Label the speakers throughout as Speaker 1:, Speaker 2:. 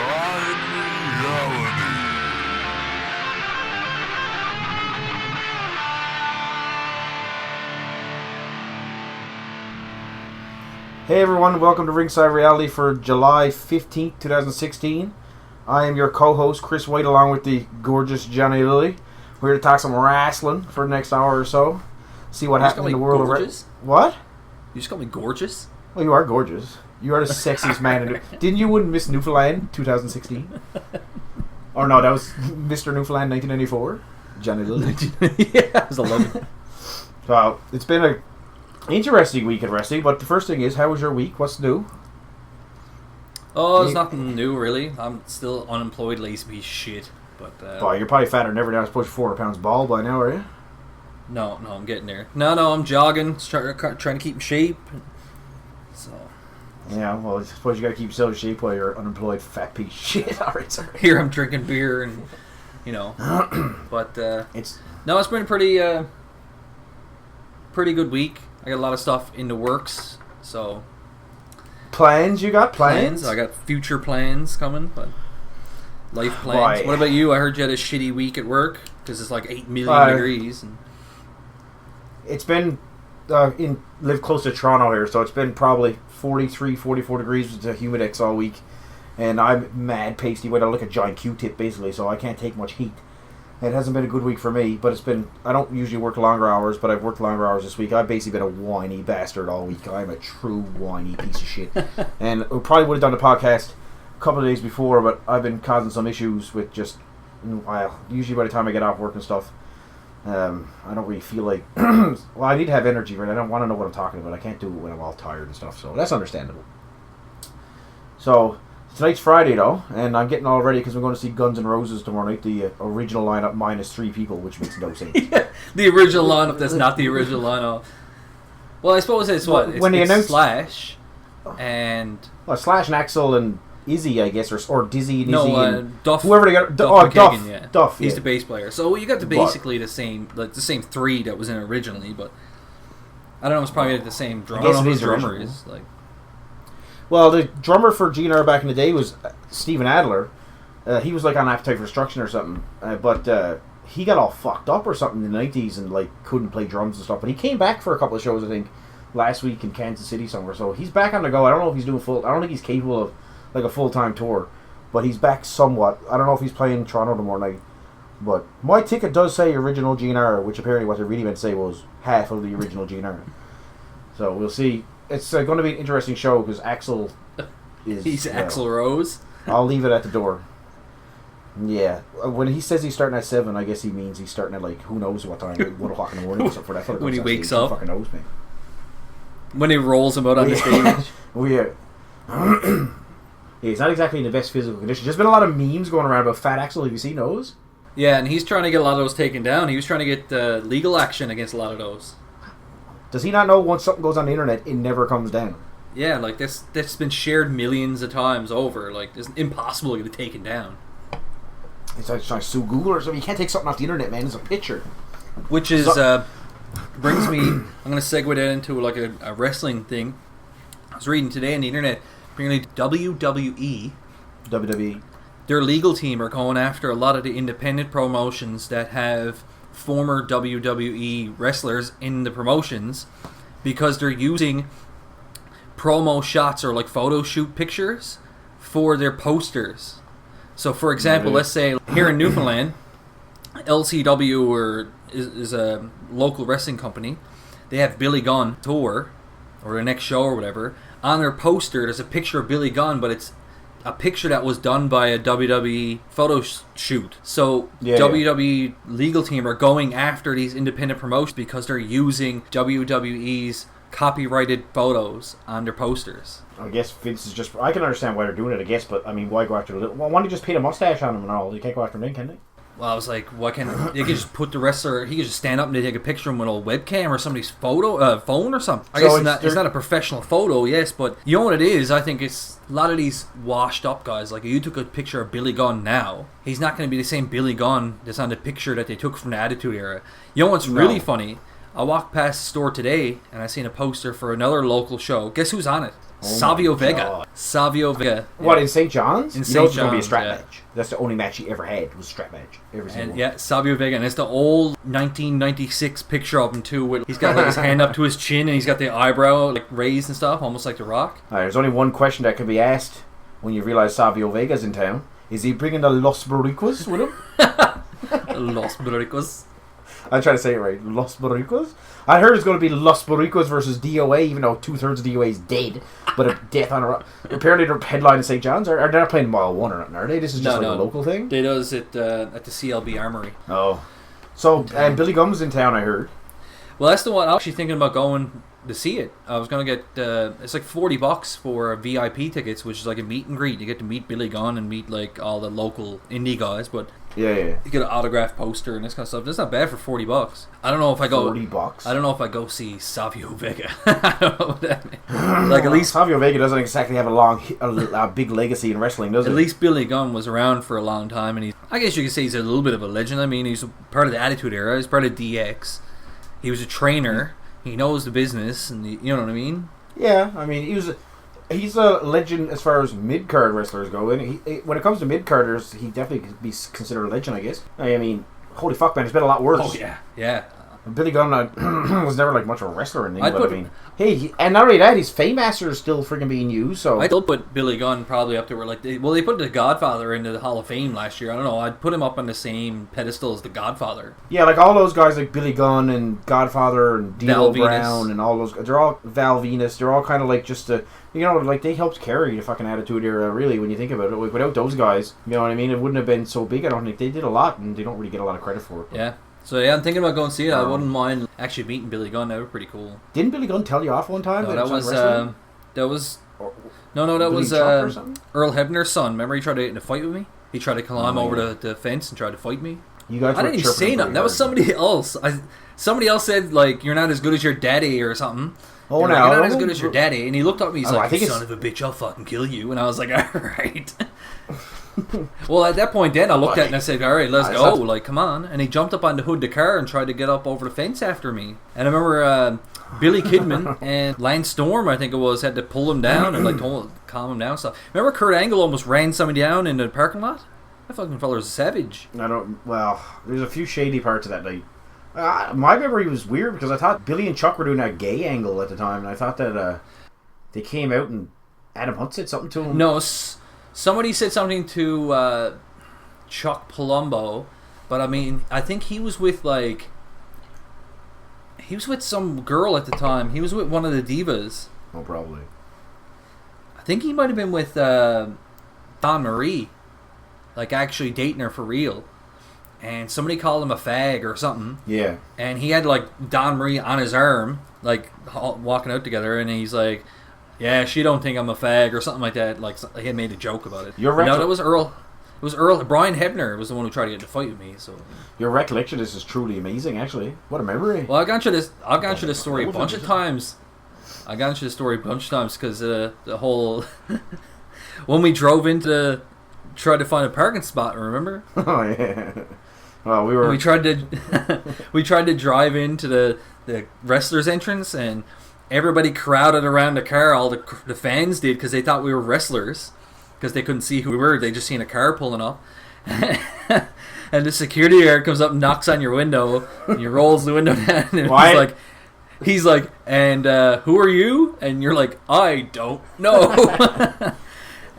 Speaker 1: Reality.
Speaker 2: Hey everyone, welcome to Ringside Reality for July 15th, 2016. I am your co-host, Chris White, along with the gorgeous Johnny Lilly. We're here to talk some wrestling for the next hour or so. See what happened in the world of wrestling. What?
Speaker 3: You just call me gorgeous?
Speaker 2: Well, you are gorgeous. You are the sexiest man in it. Didn't you win Miss Newfoundland 2016? Or no, that was Mr. Newfoundland 1994. Johnny Lilly.
Speaker 3: Yeah, I was 11.
Speaker 2: Well, it's been a interesting week at wrestling, but the first thing is, how was your week? What's new?
Speaker 3: Oh, there's nothing new, really. I'm still unemployed, lazy piece of shit. But
Speaker 2: Boy, you're probably fatter than ever now. I suppose you're 400 pounds bald by now, are you?
Speaker 3: No, I'm getting there. No, I'm jogging, trying to keep in shape. So
Speaker 2: yeah, well, I suppose you got to keep yourself in shape while you're unemployed, fat piece of shit. All right, sorry.
Speaker 3: Here I'm drinking beer and, but it's been a pretty good week. I got a lot of stuff in the works, so...
Speaker 2: Plans? You got plans?
Speaker 3: I got future plans coming, but... Life plans.
Speaker 2: Boy.
Speaker 3: What about you? I heard you had a shitty week at work, because it's like 8 million degrees. And...
Speaker 2: It's been... live close to Toronto here, so it's been probably 43, 44 degrees with the humidex all week. And I'm mad pasty with like a giant Q-tip, basically, so I can't take much heat. It hasn't been a good week for me, but it's been... I don't usually work longer hours, but I've worked longer hours this week. I've basically been a whiny bastard all week. I'm a true whiny piece of shit. And we probably would have done the podcast a couple of days before, but I've been causing some issues with just... Well, usually by the time I get off work and stuff, I don't really feel like... well, I need to have energy, right? I don't want to know what I'm talking about. I can't do it when I'm all tired and stuff, so that's understandable. So... Tonight's Friday, though, and I'm getting all ready because we're going to see Guns N' Roses tomorrow night, the original lineup minus 3 people, which makes no sense.
Speaker 3: Yeah, the original lineup that's not the original lineup. Well, I suppose it's what? It's,
Speaker 2: when they announced
Speaker 3: Slash and...
Speaker 2: Well, Slash and Axel and Izzy, I guess, or Dizzy and Izzy and...
Speaker 3: Duff.
Speaker 2: Whoever they got...
Speaker 3: Duff, yeah.
Speaker 2: Duff,
Speaker 3: He's
Speaker 2: yeah.
Speaker 3: the bass player. So you got basically the same 3 that was in originally, but... I don't know, it's probably the same drummer. I don't know who the drummer is, like...
Speaker 2: Well, the drummer for GNR back in the day was Steven Adler. He was like on Appetite for Destruction or something, but he got all fucked up or something in the 90s and like couldn't play drums and stuff. But he came back for a couple of shows, I think, last week in Kansas City somewhere. So he's back on the go. I don't know if he's doing I don't think he's capable of like a full-time tour, but he's back somewhat. I don't know if he's playing Toronto tomorrow night. But my ticket does say original GNR, which apparently what they really meant to say was half of the original GNR. So we'll see. It's going to be an interesting show because Axel is...
Speaker 3: He's Axl Rose?
Speaker 2: I'll leave it at the door. Yeah. When he says he's starting at 7, I guess he means he's starting at, like, who knows what time, like 1 o'clock in the morning or something. For that.
Speaker 3: When he wakes up.
Speaker 2: Who fucking knows, man.
Speaker 3: When he rolls him out on the stage.
Speaker 2: Yeah, he's not exactly in the best physical condition. There's been a lot of memes going around about Fat Axel. Have you seen those?
Speaker 3: Yeah, and he's trying to get a lot of those taken down. He was trying to get legal action against a lot of those.
Speaker 2: Does he not know once something goes on the internet, it never comes down?
Speaker 3: Yeah, like that's been shared millions of times over. Like, it's impossible to get it taken down.
Speaker 2: It's like trying to sue Google or something. You can't take something off the internet, man. It's a picture.
Speaker 3: Which is brings me. I'm going to segue that into like a wrestling thing. I was reading today on the internet. Apparently, WWE, their legal team are going after a lot of the independent promotions that have former WWE wrestlers in the promotions because they're using promo shots or like photo shoot pictures for their posters. So for example, let's say here in Newfoundland, LCW is a local wrestling company. They have Billy Gunn tour or their next show or whatever. On their poster there's a picture of Billy Gunn, but it's a picture that was done by a WWE photo shoot. So WWE legal team are going after these independent promotions because they're using WWE's copyrighted photos on their posters.
Speaker 2: I guess Vince is just... I can understand why they're doing it, I guess, but I mean, why go after... Well, why don't you just paint a mustache on him and all? You can't go after him, can they?
Speaker 3: Well, I was like, why can't they could just put the wrestler? He could just stand up and they take a picture of him with a webcam or somebody's phone or something. I guess it's not a professional photo, yes, but you know what it is? I think it's a lot of these washed up guys. Like, if you took a picture of Billy Gunn now, he's not going to be the same Billy Gunn that's on the picture that they took from the Attitude Era. You know what's really funny? I walked past the store today and I seen a poster for another local show. Guess who's on it? Savio
Speaker 2: my
Speaker 3: Vega.
Speaker 2: God.
Speaker 3: Savio Vega.
Speaker 2: What, in St. John's?
Speaker 3: In
Speaker 2: You know
Speaker 3: St.
Speaker 2: it's going to be a
Speaker 3: John's,
Speaker 2: strap
Speaker 3: yeah.
Speaker 2: match. That's the only match he ever had, was a strap match. Every single
Speaker 3: And
Speaker 2: one.
Speaker 3: yeah, Savio Vega, and it's the old 1996 picture of him too. With he's got like his hand up to his chin, and he's got the eyebrow like raised and stuff, almost like The Rock.
Speaker 2: There's only one question that can be asked when you realise Savio Vega's in town. Is he bringing the Los Boricuas with him?
Speaker 3: Los Boricos.
Speaker 2: I try to say it right. Los Boricuas? I heard it's going to be Los Boricuas versus DOA, even though 2/3 of DOA is dead. But a death on a... Apparently they're headlining St. John's. Are they not playing Mile 1 or nothing, are they? This is just a local thing?
Speaker 3: They does it at the CLB Armory.
Speaker 2: Oh. So, Billy Gunn's in town, I heard.
Speaker 3: Well, that's the one I was actually thinking about going to see it. I was going to get... it's like $40 for VIP tickets, which is like a meet and greet. You get to meet Billy Gunn and meet like all the local indie guys, but...
Speaker 2: Yeah.
Speaker 3: You get an autographed poster and this kind of stuff. That's not bad for $40. I don't know if I go...
Speaker 2: $40?
Speaker 3: I don't know if I go see Savio Vega. I don't know what that means. Like, at least...
Speaker 2: Savio Vega doesn't exactly have a big legacy in wrestling, does he?
Speaker 3: At least Billy Gunn was around for a long time, and I guess you could say he's a little bit of a legend. I mean, he's part of the Attitude Era. He's part of DX. He was a trainer. He knows the business, and you know what I mean?
Speaker 2: Yeah, I mean, he's a legend as far as mid-card wrestlers go. And when it comes to mid-carders, he definitely could be considered a legend, I guess. I mean, holy fuck, man, it's been a lot worse.
Speaker 3: Oh, yeah.
Speaker 2: Billy Gunn was never like much of a wrestler or anything, but I mean, and not only that, his Fame Master is still freaking being used. So
Speaker 3: I'd still put Billy Gunn probably up there where they put the Godfather into the Hall of Fame last year. I don't know. I'd put him up on the same pedestal as the Godfather.
Speaker 2: Yeah, like all those guys like Billy Gunn and Godfather and D'Lo Brown and all those. They're all Val Venus. They're all kind of like just like they helped carry the fucking Attitude Era. Really, when you think about it, like, without those guys, you know what I mean, it wouldn't have been so big. I don't think they did a lot, and they don't really get a lot of credit for it.
Speaker 3: Yeah. So yeah, I'm thinking about going to see it. I wouldn't mind actually meeting Billy Gunn. That would be pretty cool.
Speaker 2: Didn't Billy Gunn tell you off one time?
Speaker 3: No, that was Earl Hebner's son. Remember, he tried to get in a fight with me. He tried to climb over the fence and try to fight me.
Speaker 2: You guys,
Speaker 3: I didn't even say nothing. That was somebody else. Somebody else said like, "You're not as good as your daddy" or something.
Speaker 2: Oh,
Speaker 3: no,
Speaker 2: no,
Speaker 3: you're not as good as your daddy. And he looked up at me. He's like,
Speaker 2: "You
Speaker 3: son of a bitch, I'll fucking kill you." And I was like, "All right." Well, at that point, then I looked at it and I said, "All right, let's go." Like, come on. And he jumped up on the hood of the car and tried to get up over the fence after me. And I remember Billy Kidman and Lance Storm, I think it was, had to pull him down and like calm him down and stuff. Remember Kurt Angle almost ran somebody down in the parking lot? That fucking fella was a savage.
Speaker 2: Well, there's a few shady parts of that night. My memory was weird because I thought Billy and Chuck were doing a gay angle at the time, and I thought that they came out and Adam Hunt said something to him.
Speaker 3: No, somebody said something to Chuck Palumbo, but I mean, I think he was with some girl at the time. He was with one of the divas.
Speaker 2: Oh, probably.
Speaker 3: I think he might have been with Dawn Marie, like actually dating her for real. And somebody called him a fag or something.
Speaker 2: Yeah. And
Speaker 3: he had like Dawn Marie on his arm, like walking out together, and he's like, "Yeah, she don't think I'm a fag" or something like that. Like he had made a joke about it. No, that was Earl. It was Earl. Brian Hebner was the one who tried to get in a fight with me. So
Speaker 2: your recollection of this is truly amazing. Actually, what a memory.
Speaker 3: Well, I've gone through this story a bunch of times. Because the whole when we drove into try to find a parking spot. Remember?
Speaker 2: Oh yeah. Well, we
Speaker 3: tried to drive into the wrestlers' entrance, and everybody crowded around the car. All the fans did because they thought we were wrestlers because they couldn't see who we were. They just seen a car pulling up, and the security guard comes up and knocks on your window, and he rolls the window down, and he's like, and who are you? And you're like, I don't know.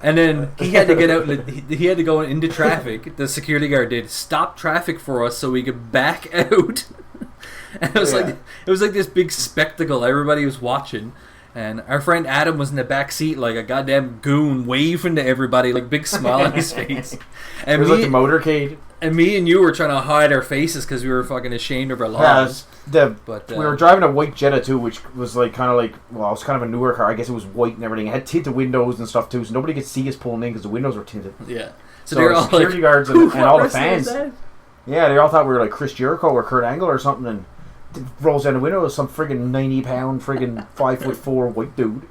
Speaker 3: And then he had to get out. He had to go into traffic. The security guard did stop traffic for us so we could back out. And it was like this big spectacle. Everybody was watching, and our friend Adam was in the back seat like a goddamn goon, waving to everybody, like big smile on his face. And
Speaker 2: it was like the motorcade.
Speaker 3: And me and you were trying to hide our faces because we were fucking ashamed of our lives.
Speaker 2: We were driving a white Jetta too, which was like kind of like, well, it was kind of a newer car. I guess it was white and everything. It had tinted windows and stuff too, so nobody could see us pulling in because the windows were tinted.
Speaker 3: Yeah.
Speaker 2: So the security guards and all the fans. Yeah, they all thought we were like Chris Jericho or Kurt Angle or something, and rolls down the window with some friggin' 90-pound, friggin' 5'4" white dude.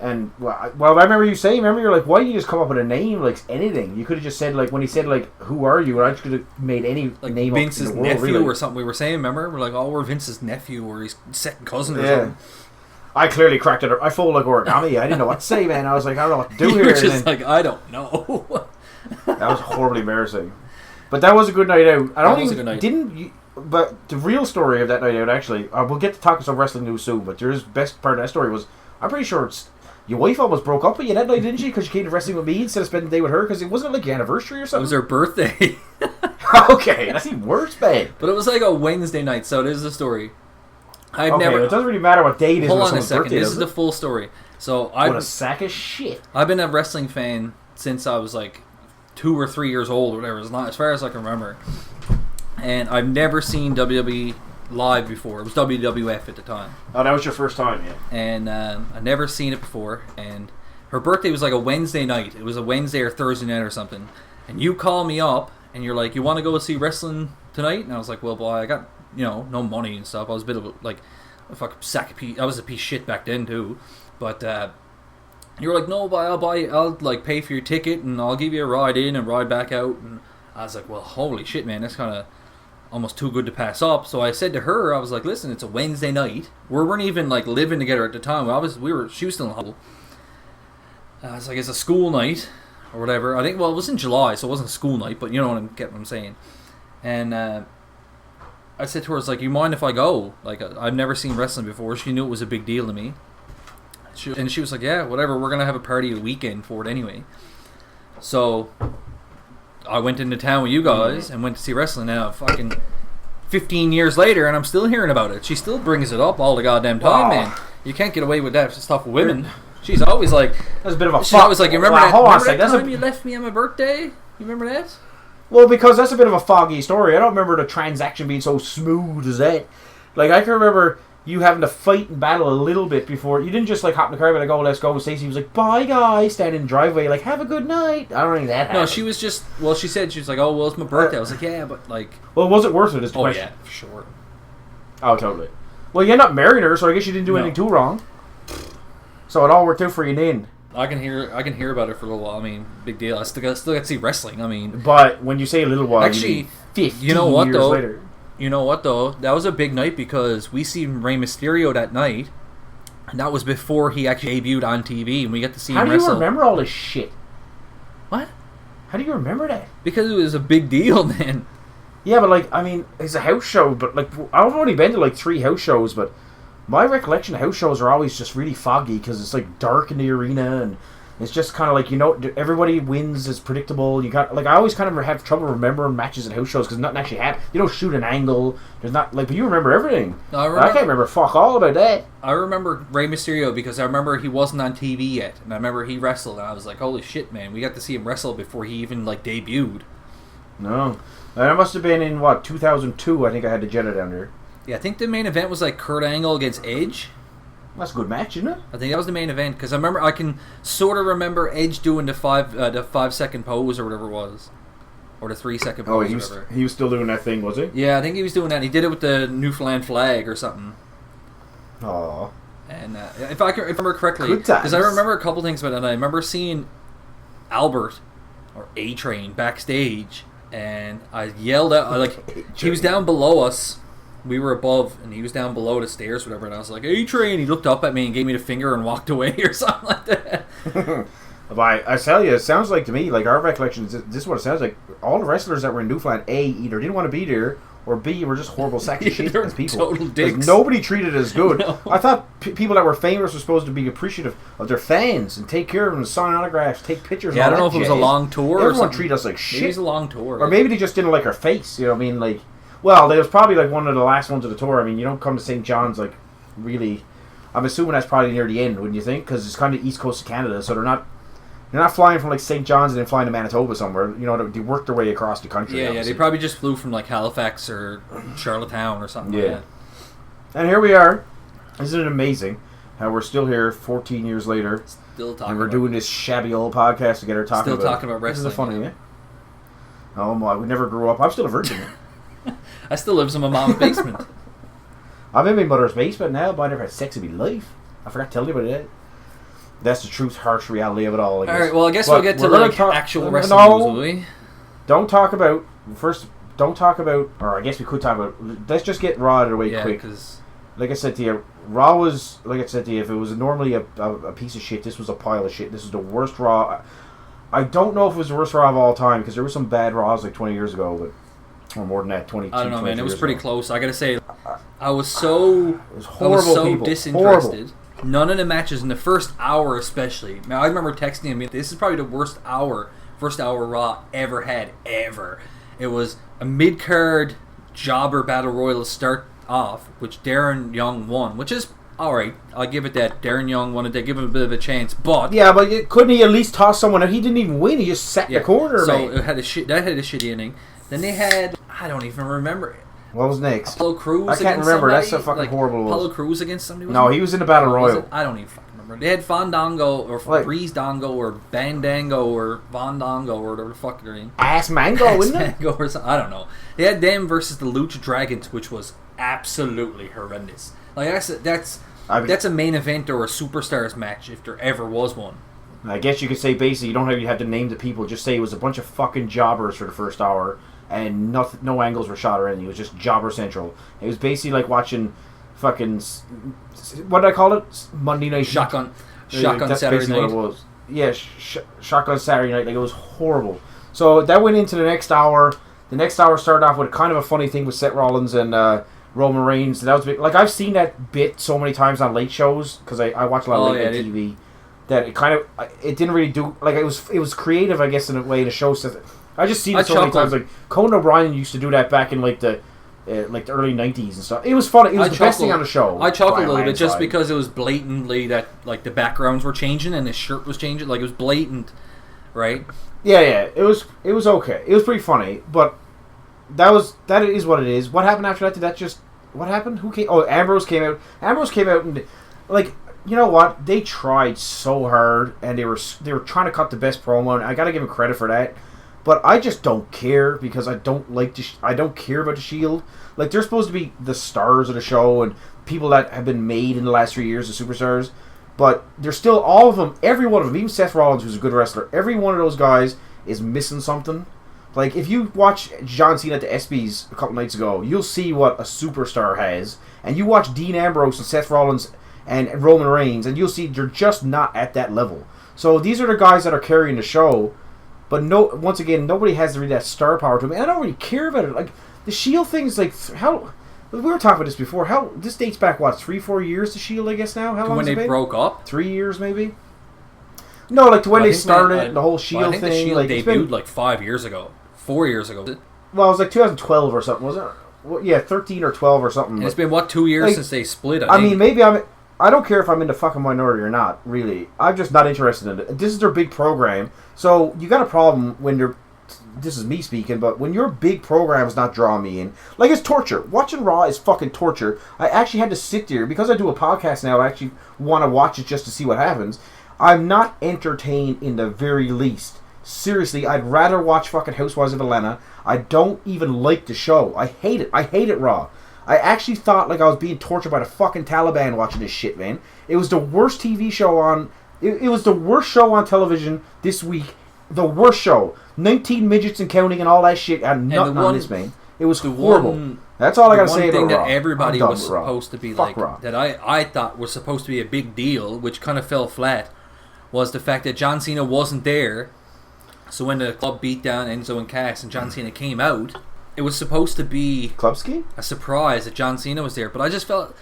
Speaker 2: And well, I remember you saying, you're like, why didn't you just come up with a name, like anything? You could have just said, like, when he said, like, who are you? And I just could have made any
Speaker 3: like
Speaker 2: name
Speaker 3: Vince's
Speaker 2: up in the world,
Speaker 3: nephew
Speaker 2: really.
Speaker 3: Or something. We were saying, remember? We're like, oh, we're Vince's nephew or his second cousin or something.
Speaker 2: I clearly cracked it. I folded like origami. I didn't know what to say, man. I was like, I don't know what to do
Speaker 3: you
Speaker 2: here.
Speaker 3: were just like, I don't know.
Speaker 2: That was horribly embarrassing. But that was a good night out. I don't
Speaker 3: was a good night.
Speaker 2: But the real story of that night out, actually, we'll get to talking some wrestling news soon. But your best part of that story was, I'm pretty sure your wife almost broke up with you that night, didn't she? Because you came to wrestling with me instead of spending the day with her. Because it wasn't like your anniversary or something.
Speaker 3: It was her birthday.
Speaker 2: Okay, that's even worse, babe.
Speaker 3: But it was like a Wednesday night, so it is the story.
Speaker 2: It doesn't really matter what day it is.
Speaker 3: Hold on a second. This is the full story. So
Speaker 2: what a sack of shit.
Speaker 3: I've been a wrestling fan since I was like 2 or 3 years old, or whatever. It's not as far as I can remember. And I've never seen WWE live before. It was WWF at the time.
Speaker 2: Oh, that was your first time, yeah.
Speaker 3: And I'd never seen it before. And her birthday was like a Wednesday night. It was a Wednesday or Thursday night or something. And you call me up, and you're like, you want to go see wrestling tonight? And I was like, well, boy, I got, no money and stuff. I was a bit of a fucking sack of pee. I was a piece of shit back then, too. But you were like, no, I'll like pay for your ticket, and I'll give you a ride in and ride back out. And I was like, well, holy shit, man, that's kind of almost too good to pass up. So I said to her, I was like, listen, it's a Wednesday night. We weren't even like living together at the time. She was still in high school. I was like, it's a school night or whatever. I think, well, it was in July, so it wasn't a school night, but you know what I'm saying. And I said to her, I was like, you mind if I go? Like, I've never seen wrestling before. She knew it was a big deal to me. And she was like, yeah, whatever, we're going to have a party a weekend for it anyway. So I went into town with you guys and went to see wrestling. Now, fucking 15 years later, and I'm still hearing about it. She still brings it up all the goddamn time, man. You can't get away with that stuff with women. She's always like...
Speaker 2: That's a bit of a...
Speaker 3: She's always like, you remember that time
Speaker 2: you
Speaker 3: left me on my birthday? You remember that?
Speaker 2: Well, because that's a bit of a foggy story. I don't remember the transaction being so smooth as that. Like, I can remember you having to fight and battle a little bit before. You didn't just like hop in the car and like, oh, let's go. Stacey was like, bye, guys, standing in the driveway, like, have a good night. I don't think that happened.
Speaker 3: No, she was just, well, she said, she was like, oh, well, it's my birthday. I was like, yeah, but like...
Speaker 2: Well, was it worth it is the question.
Speaker 3: Yeah, for sure.
Speaker 2: Oh, totally. Well, you ended up marrying her, so I guess you didn't do anything too wrong. So it all worked out for you then.
Speaker 3: I can hear about it for a little while. I mean, big deal. I still got to see wrestling. I mean...
Speaker 2: But when you say a little while,
Speaker 3: actually,
Speaker 2: you mean 15
Speaker 3: you know what,
Speaker 2: years
Speaker 3: though?
Speaker 2: later.
Speaker 3: You know what, though? That was a big night because we seen Rey Mysterio that night, and that was before he actually debuted on TV, and we got to see him wrestle.
Speaker 2: How do you remember all this shit?
Speaker 3: What?
Speaker 2: How do you remember that?
Speaker 3: Because it was a big deal, man.
Speaker 2: Yeah, but, like, I mean, it's a house show, but, like, I've only been to, like, 3 house shows, but my recollection of house shows are always just really foggy because it's, like, dark in the arena, and it's just kind of like, everybody wins is predictable. You got, like, I always kind of have trouble remembering matches at house shows because nothing actually happens. You don't shoot an angle. There's not, like, but you remember everything.
Speaker 3: No,
Speaker 2: I can't remember fuck all about that.
Speaker 3: I remember Rey Mysterio because I remember he wasn't on TV yet, and I remember he wrestled, and I was like, holy shit, man, we got to see him wrestle before he even, like, debuted.
Speaker 2: No. That must have been in, 2002, I think I had the Jetta down there.
Speaker 3: Yeah, I think the main event was, like, Kurt Angle against Edge.
Speaker 2: That's a good match, isn't it?
Speaker 3: I think that was the main event because I can sort of remember Edge doing the 5-second pose or whatever it was, or the 3-second pose.
Speaker 2: Oh, he was still doing that thing, was he?
Speaker 3: Yeah, I think he was doing that. He did it with the Newfoundland flag or something.
Speaker 2: Aww.
Speaker 3: And if I remember correctly, because I remember a couple things about it, and I remember seeing Albert or A-Train backstage, and I yelled out like he was down below us. We were above, and he was down below the stairs, whatever, and I was like, A-Train! He looked up at me and gave me the finger and walked away or something like that.
Speaker 2: But I tell you, it sounds like to me, like our recollection, this is what it sounds like. All the wrestlers that were in Newfoundland, A, either didn't want to be there, or B, were just horrible sacks of shit as people.
Speaker 3: Total dicks.
Speaker 2: Nobody treated as good.
Speaker 3: No.
Speaker 2: I thought people that were famous were supposed to be appreciative of their fans and take care of them, sign autographs, take pictures.
Speaker 3: Yeah,
Speaker 2: and
Speaker 3: I don't know if it was a long tour or something.
Speaker 2: Everyone treated us like shit.
Speaker 3: Maybe it was a long tour.
Speaker 2: Or maybe they just didn't like our face, you know what I mean? Like, well, it was probably like one of the last ones of the tour. I mean, you don't come to St. John's like really. I'm assuming that's probably near the end, wouldn't you think? Because it's kind of east coast of Canada, so they're not flying from like St. John's and then flying to Manitoba somewhere. You know, they work their way across the country.
Speaker 3: Yeah, they probably just flew from like Halifax or Charlottetown or something.
Speaker 2: Yeah. Like that. And here we are. Isn't it amazing how we're still here 14 years later?
Speaker 3: Still talking.
Speaker 2: And we're doing this shabby old podcast together, talking
Speaker 3: about wrestling.
Speaker 2: This is funny, yeah. Oh my, we never grew up. I'm still a virgin.
Speaker 3: I still live in my mom's basement.
Speaker 2: I'm in my mother's basement now, but I never had sex in my life. I forgot to tell you about that. That's the truth, harsh reality of it all.
Speaker 3: Alright, well, I guess we'll get to like actual wrestling news, will we?
Speaker 2: Don't talk about, or I guess we could talk about, let's just get Raw out of the way quick. like I said to you, Raw was, like I said to you, if it was normally a piece of shit, this was a pile of shit. This is the worst Raw. I don't know if it was the worst Raw of all time, because there were some bad Raws like 20 years ago, but or more than that, 22,
Speaker 3: I don't know, man. It was pretty close. I gotta say, I was
Speaker 2: it was horrible,
Speaker 3: disinterested. Horrible. None of the matches in the first hour, especially. Man, I remember texting him. This is probably the first hour Raw ever had ever. It was a mid-card jobber battle royal to start off, which Darren Young won, which is alright. I'll give it that. Darren Young wanted to give him a bit of a chance, but
Speaker 2: couldn't he at least toss someone out? He didn't even win. He just sat in the corner.
Speaker 3: So
Speaker 2: mate.
Speaker 3: It had a shitty inning. Then they had, I don't even remember.
Speaker 2: What was next?
Speaker 3: Apollo Crews.
Speaker 2: I can't remember. That's so fucking horrible.
Speaker 3: Apollo Crews against somebody.
Speaker 2: No, he was in the battle royal.
Speaker 3: I don't even fucking remember. They had Fandango or Breeze Dango or Bandango or Vondango or whatever the fuck they're in.
Speaker 2: Ass Mango, isn't it?
Speaker 3: Mango or something. I don't know. They had them versus the Lucha Dragons, which was absolutely horrendous. Like that's a main event or a superstars match if there ever was one.
Speaker 2: I guess you could say basically you don't even have to name the people. Just say it was a bunch of fucking jobbers for the first hour, and no angles were shot or anything. It was just jobber central. It was basically like watching fucking, what did I call it? Monday Night
Speaker 3: Shotgun
Speaker 2: that's
Speaker 3: Saturday night.
Speaker 2: What it was. Yeah, Shotgun Saturday night. Like, it was horrible. So that went into the next hour. The next hour started off with kind of a funny thing with Seth Rollins and Roman Reigns. That was like, I've seen that bit so many times on late shows because I watch a lot of late night TV. That it didn't really do, like, it was creative, I guess, in a way. The show says I just seen it so many times. Like, Conan O'Brien used to do that back in like the early 90s and stuff. It was funny. It was the best thing on the show.
Speaker 3: I chuckled a little bit just because it was blatantly that, like, the backgrounds were changing and his shirt was changing. Like, it was blatant, right?
Speaker 2: Yeah. It was okay. It was pretty funny, but that is what it is. What happened after that? Did that just, what happened? Who came? Oh, Ambrose came out. Ambrose came out and, like, you know what? They tried so hard, and they were trying to cut the best promo, and I gotta give them credit for that. But I just don't care because I don't like I don't care about the Shield. Like, they're supposed to be the stars of the show and people that have been made in the last 3 years, the superstars. But they're still, all of them, every one of them, even Seth Rollins, who's a good wrestler, every one of those guys is missing something. Like, if you watch John Cena at the ESPYs a couple nights ago, you'll see what a superstar has. And you watch Dean Ambrose and Seth Rollins and Roman Reigns, and you'll see they're just not at that level. So these are the guys that are carrying the show. But once again, nobody has really that star power to them. And I don't really care about it. Like, the Shield thing's like, how... We were talking about this before. How this dates back, what, 3-4 years to Shield, I guess now? How long has it been?
Speaker 3: When they broke up?
Speaker 2: 3 years, maybe? No, like to when they started, the whole Shield thing.
Speaker 3: I think the Shield
Speaker 2: like,
Speaker 3: debuted like 5 years ago. 4 years ago.
Speaker 2: Well, it was like 2012 or something, wasn't it? Well, yeah, 13 or 12 or something.
Speaker 3: And it's been, what, 2 years since they split,
Speaker 2: I mean, maybe I don't care if I'm in the fucking minority or not, really. I'm just not interested in it. This is their big program. So, you got a problem when they're... This is me speaking, but when your big program is not drawing me in... Like, it's torture. Watching Raw is fucking torture. I actually had to sit there. Because I do a podcast now, I actually want to watch it just to see what happens. I'm not entertained in the very least. Seriously, I'd rather watch fucking Housewives of Atlanta. I don't even like the show. I hate it. I hate it, Raw. I actually thought like I was being tortured by the fucking Taliban watching this shit, man. It was the worst TV show on... It was the worst show on television this week. The worst show. 19 midgets and counting and all that shit. And nothing on this, man. It was horrible. That's all I gotta say about Raw.
Speaker 3: The one thing that everybody was supposed to be
Speaker 2: like...
Speaker 3: Raw. That I thought was supposed to be a big deal, which kind of fell flat, was the fact that John Cena wasn't there. So when the club beat down Enzo and Cass and John Cena came out... It was supposed to be
Speaker 2: club ski?
Speaker 3: A surprise that John Cena was there, but I just felt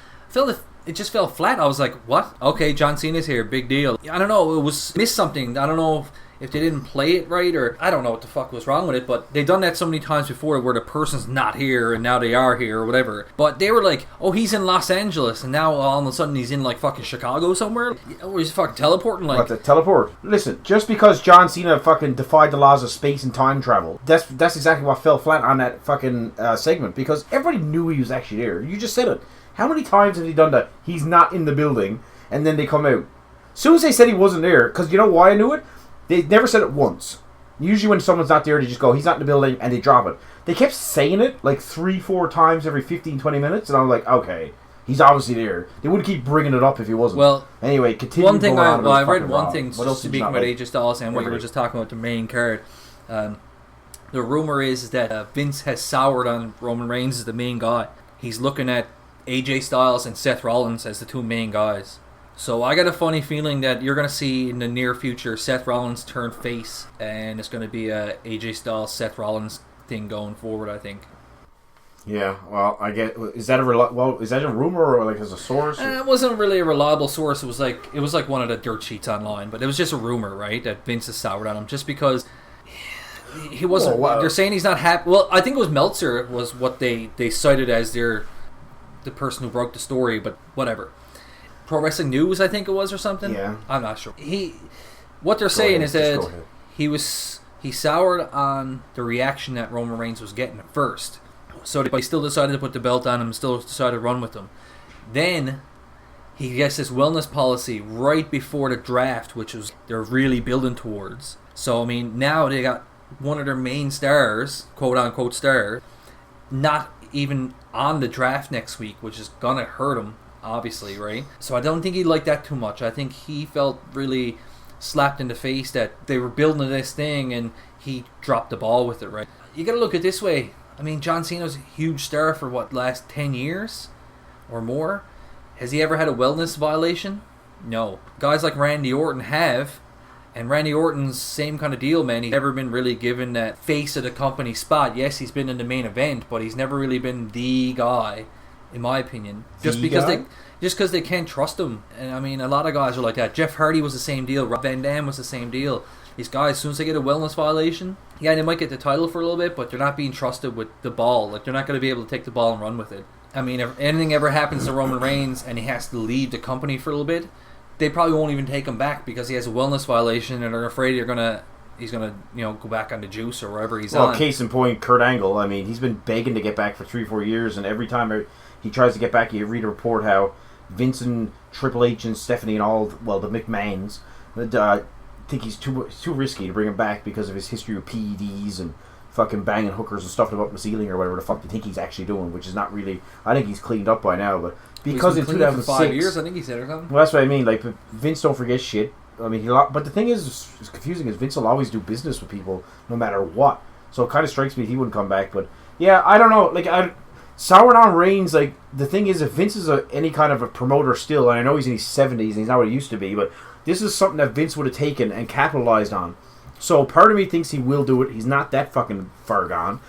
Speaker 3: it just fell flat. I was like, "What? Okay, John Cena's here, big deal." I don't know. It was missed something. I don't know if they didn't play it right, or I don't know what the fuck was wrong with it. But they've done that so many times before, where the person's not here and now they are here or whatever. But they were like, "Oh, he's in Los Angeles," and now all of a sudden he's in like fucking Chicago somewhere. Or he's fucking teleporting. Like,
Speaker 2: what, the teleport? Listen, just because John Cena fucking defied the laws of space and time travel, that's exactly what fell flat on that fucking segment. Because everybody knew he was actually there. You just said it. How many times have they done that? He's not in the building, and then they come out. As soon as they said he wasn't there, because you know why I knew it? They never said it once. Usually when someone's not there, they just go, he's not in the building, and they drop it. They kept saying it like 3-4 times every 15-20 minutes, and I was like, okay, he's obviously there. They wouldn't keep bringing it up if he wasn't.
Speaker 3: Well,
Speaker 2: anyway, continue.
Speaker 3: One thing I read one thing, speaking about
Speaker 2: AJ
Speaker 3: Styles and what you were just talking about, the main card. The rumor is that Vince has soured on Roman Reigns as the main guy. He's looking at AJ Styles and Seth Rollins as the two main guys. So I got a funny feeling that you're going to see in the near future Seth Rollins turn face, and it's going to be a AJ Styles Seth Rollins thing going forward, I think.
Speaker 2: Yeah, well, I get. Is that a rumor or like as a source?
Speaker 3: It wasn't really a reliable source. It was like one of the dirt sheets online, but it was just a rumor, right? That Vince is soured on him just because he wasn't. Oh, wow. They're saying he's not happy. Well, I think it was Meltzer was what they cited as the person who broke the story, but whatever. Pro Wrestling News, I think it was, or something.
Speaker 2: Yeah,
Speaker 3: I'm not sure. What they're saying is that he soured on the reaction that Roman Reigns was getting at first. So he still decided to put the belt on him, still decided to run with him. Then he gets this wellness policy right before the draft, which was they're really building towards. So, I mean, now they got one of their main stars, quote-unquote star, not even on the draft next week, which is going to hurt him, obviously, right? So I don't think he liked that too much. I think he felt really slapped in the face that they were building this thing and he dropped the ball with it, right? You got to look at it this way. I mean, John Cena's a huge star for last 10 years or more. Has he ever had a wellness violation? No. Guys like Randy Orton have, and Randy Orton's same kind of deal, man. He's never been really given that face of the company spot. Yes, he's been in the main event, but he's never really been the guy, in my opinion. Just because they can't trust him. And I mean, a lot of guys are like that. Jeff Hardy was the same deal. Rob Van Dam was the same deal. These guys, as soon as they get a wellness violation, yeah, they might get the title for a little bit, but they're not being trusted with the ball. Like, they're not going to be able to take the ball and run with it. I mean, if anything ever happens to Roman Reigns and he has to leave the company for a little bit, they probably won't even take him back because he has a wellness violation and they're afraid he's gonna go back on the juice or wherever he's on.
Speaker 2: Well, case in point, Kurt Angle. I mean, he's been begging to get back for 3-4 years, and every time he tries to get back, you read a report how Vince and Triple H and Stephanie and all, well, the McMahons, think he's too risky to bring him back because of his history of PEDs and fucking banging hookers and stuffing them up the ceiling or whatever the fuck they think he's actually doing, which is not really. I think he's cleaned up by now, but because in 2006,
Speaker 3: for 5 years, I think he said or something.
Speaker 2: Well, that's what I mean. Like, Vince don't forget shit. I mean, but the thing is confusing is Vince will always do business with people no matter what. So it kind of strikes me he wouldn't come back. But yeah, I don't know. Like, souring on Reigns. Like, the thing is, if Vince is any kind of a promoter still, and I know he's in his 70s and he's not what he used to be, but this is something that Vince would have taken and capitalized on. So part of me thinks he will do it. He's not that fucking far gone.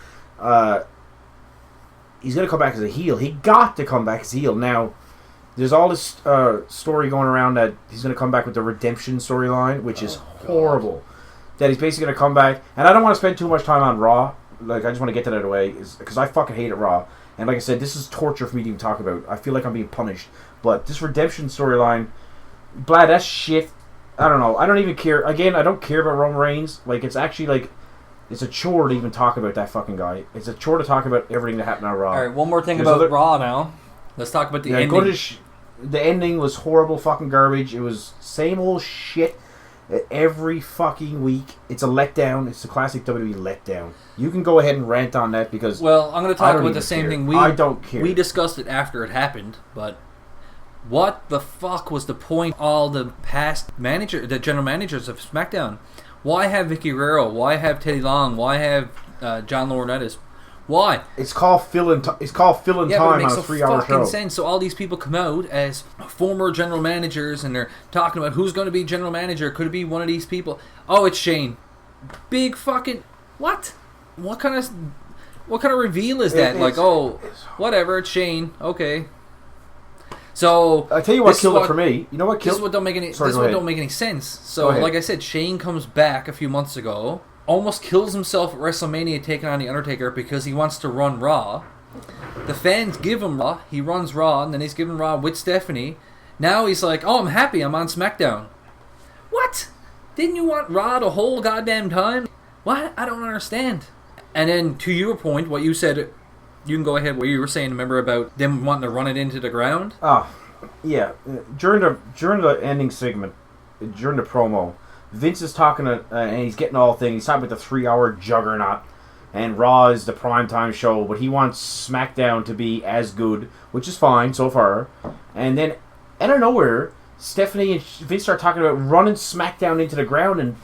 Speaker 2: He's going to come back as a heel. He got to come back as a heel. Now, there's all this story going around that he's going to come back with the redemption storyline, which is horrible. That he's basically going to come back. And I don't want to spend too much time on Raw. Like, I just want to get that out of the way. Because I fucking hate it Raw. And like I said, this is torture for me to even talk about. I feel like I'm being punished. But this redemption storyline, blah, that's shit. I don't know. I don't even care. Again, I don't care about Roman Reigns. Like, it's actually like, it's a chore to even talk about that fucking guy. It's a chore to talk about everything that happened on Raw.
Speaker 3: Alright, one more thing about Raw now. Let's talk about the ending.
Speaker 2: The ending was horrible fucking garbage. It was same old shit every fucking week. It's a letdown. It's a classic WWE letdown. You can go ahead and rant on that because...
Speaker 3: Well, I'm going to talk about the same thing.
Speaker 2: I don't care.
Speaker 3: We discussed it after it happened, but... What the fuck was the point of all the the general managers of SmackDown? Why have Vicky Guerrero? Why have Teddy Long? Why have John Laurinaitis? Why?
Speaker 2: It's called filling time on a 3-hour show.
Speaker 3: Yeah, it makes no fucking sense. So all these people come out as former general managers and they're talking about who's going to be general manager. Could it be one of these people? Oh, it's Shane. Big fucking... What? What kind of reveal is that? Whatever, it's Shane. Okay. So
Speaker 2: I tell you what killed it for me. You know what killed?
Speaker 3: This is what don't make any sense. So like I said, Shane comes back a few months ago, almost kills himself at WrestleMania taking on The Undertaker because he wants to run Raw. The fans give him Raw. He runs Raw, and then he's given Raw with Stephanie. Now he's like, oh, I'm happy. I'm on SmackDown. What? Didn't you want Raw the whole goddamn time? What? I don't understand. And then to your point, what you said... You can go ahead. What you were saying, remember about them wanting to run it into the ground?
Speaker 2: Oh, yeah. During the ending segment, during the promo, Vince is talking and he's getting all things. He's talking about the 3-hour juggernaut, and Raw is the primetime show, but he wants SmackDown to be as good, which is fine so far. And then, out of nowhere, Stephanie and Vince start talking about running SmackDown into the ground and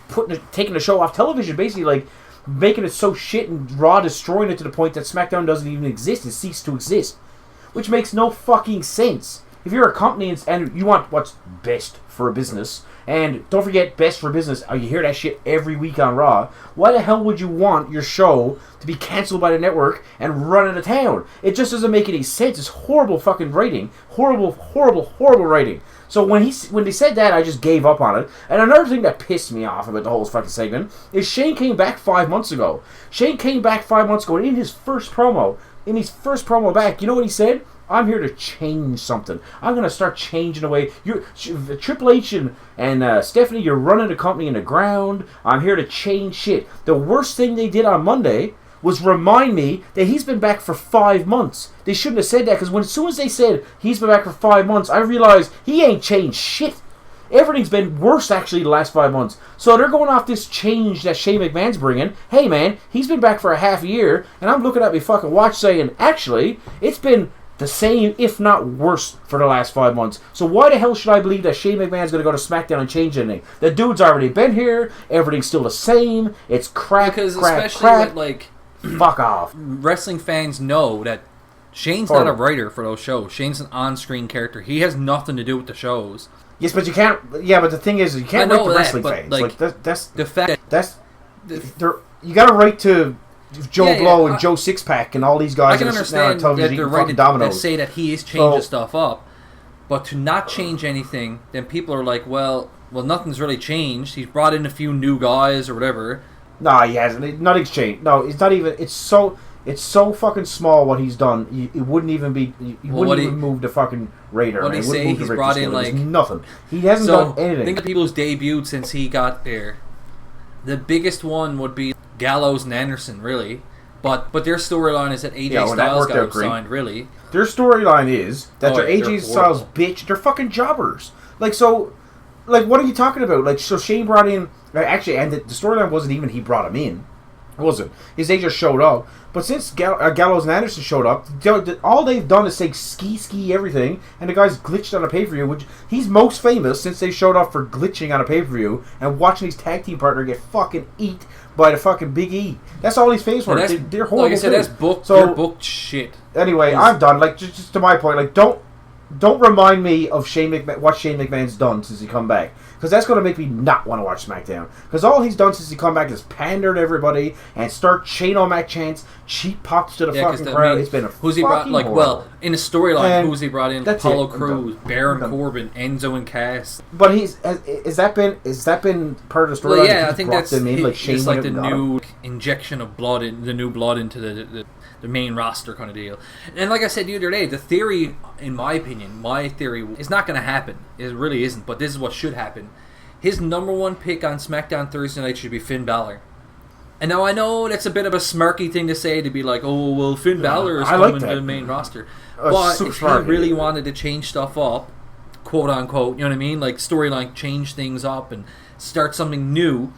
Speaker 2: taking the show off television, basically like making it so shit and Raw destroying it to the point that SmackDown doesn't even exist. It ceased to exist. which makes no fucking sense. If you're a company and you want what's best for a business, and don't forget, best for business, you hear that shit every week on Raw, why the hell would you want your show to be cancelled by the network and run out of town? It just doesn't make any sense. It's horrible fucking writing. Horrible writing. So when they said that, I just gave up on it. And another thing that pissed me off about the whole fucking segment is Shane came back 5 months ago. And in his first promo back, you know what he said? I'm here to change something. I'm going to start changing the way... Triple H and Stephanie, you're running the company in the ground. I'm here to change shit. The worst thing they did on Monday was remind me that he's been back for 5 months. They shouldn't have said that, because as soon as they said he's been back for 5 months, I realized he ain't changed shit. Everything's been worse, actually, the last 5 months. So they're going off this change that Shane McMahon's bringing. Hey, man, he's been back for a half a year, and I'm looking at my fucking watch saying, actually, it's been the same, if not worse, for the last 5 months. So why the hell should I believe that Shane McMahon's going to go to SmackDown and change anything? The dude's already been here. Everything's still the same. It's crap.
Speaker 3: Because especially with, like,
Speaker 2: fuck off.
Speaker 3: Wrestling fans know that Shane's not a writer for those shows. Shane's an on-screen character. He has nothing to do with the shows.
Speaker 2: Yes, but you can't. Yeah, but the thing is, you can't write to wrestling fans.
Speaker 3: Like
Speaker 2: that's
Speaker 3: the fact.
Speaker 2: You got to write to Joe Blow and Joe Sixpack and all these guys.
Speaker 3: I can understand that they're right to say that he is changing stuff up, but to not change anything, then people are like, well, nothing's really changed. He's brought in a few new guys or whatever.
Speaker 2: No, he hasn't. Nothing's changed. No, it's not even. It's so fucking small what he's done. It wouldn't even be. He wouldn't even move the fucking radar.
Speaker 3: What they say he's brought in like
Speaker 2: nothing. He hasn't done anything.
Speaker 3: Think of people's debuted since he got there. The biggest one would be Gallows and Anderson, really. But their storyline is that AJ Styles got signed, really.
Speaker 2: Their storyline is that they're AJ Styles bitch. They're fucking jobbers. Like, what are you talking about? Like, so Shane brought in... Actually, and the storyline wasn't even he brought him in. It wasn't. They just showed up. But since Gallows and Anderson showed up, all they've done is say ski everything, and the guy's glitched on a pay-per-view, which he's most famous since they showed up for glitching on a pay-per-view and watching his tag team partner get fucking eat by the fucking Big E. That's all he's famous for. They're horrible. Like I said,
Speaker 3: that's booked. They're booked shit.
Speaker 2: Anyway, I'm done. Like, just to my point, like, don't remind me of what Shane McMahon's done since he come back. Because that's going to make me not want to watch SmackDown. Because all he's done since he come back is pander to everybody and start Shane O'Mac chants, cheap pops to the fucking crowd. It's been
Speaker 3: who's he brought? Like, horrible. In a storyline, who's he brought in? Apollo Crews, Baron Corbin, Enzo and Cass.
Speaker 2: But has that been part of the storyline?
Speaker 3: Well, yeah, I think that's it's like the new injection of blood, the new blood into the main roster kind of deal. And like I said the other day, the theory, in my opinion, is not going to happen. It really isn't, but this is what should happen. His number one pick on SmackDown Thursday night should be Finn Balor. And now I know that's a bit of a smirky thing to say, to be like, oh, well, Finn Balor is coming to the main roster. But if he really wanted to change stuff up, quote unquote, you know what I mean? Like storyline, change things up and start something new,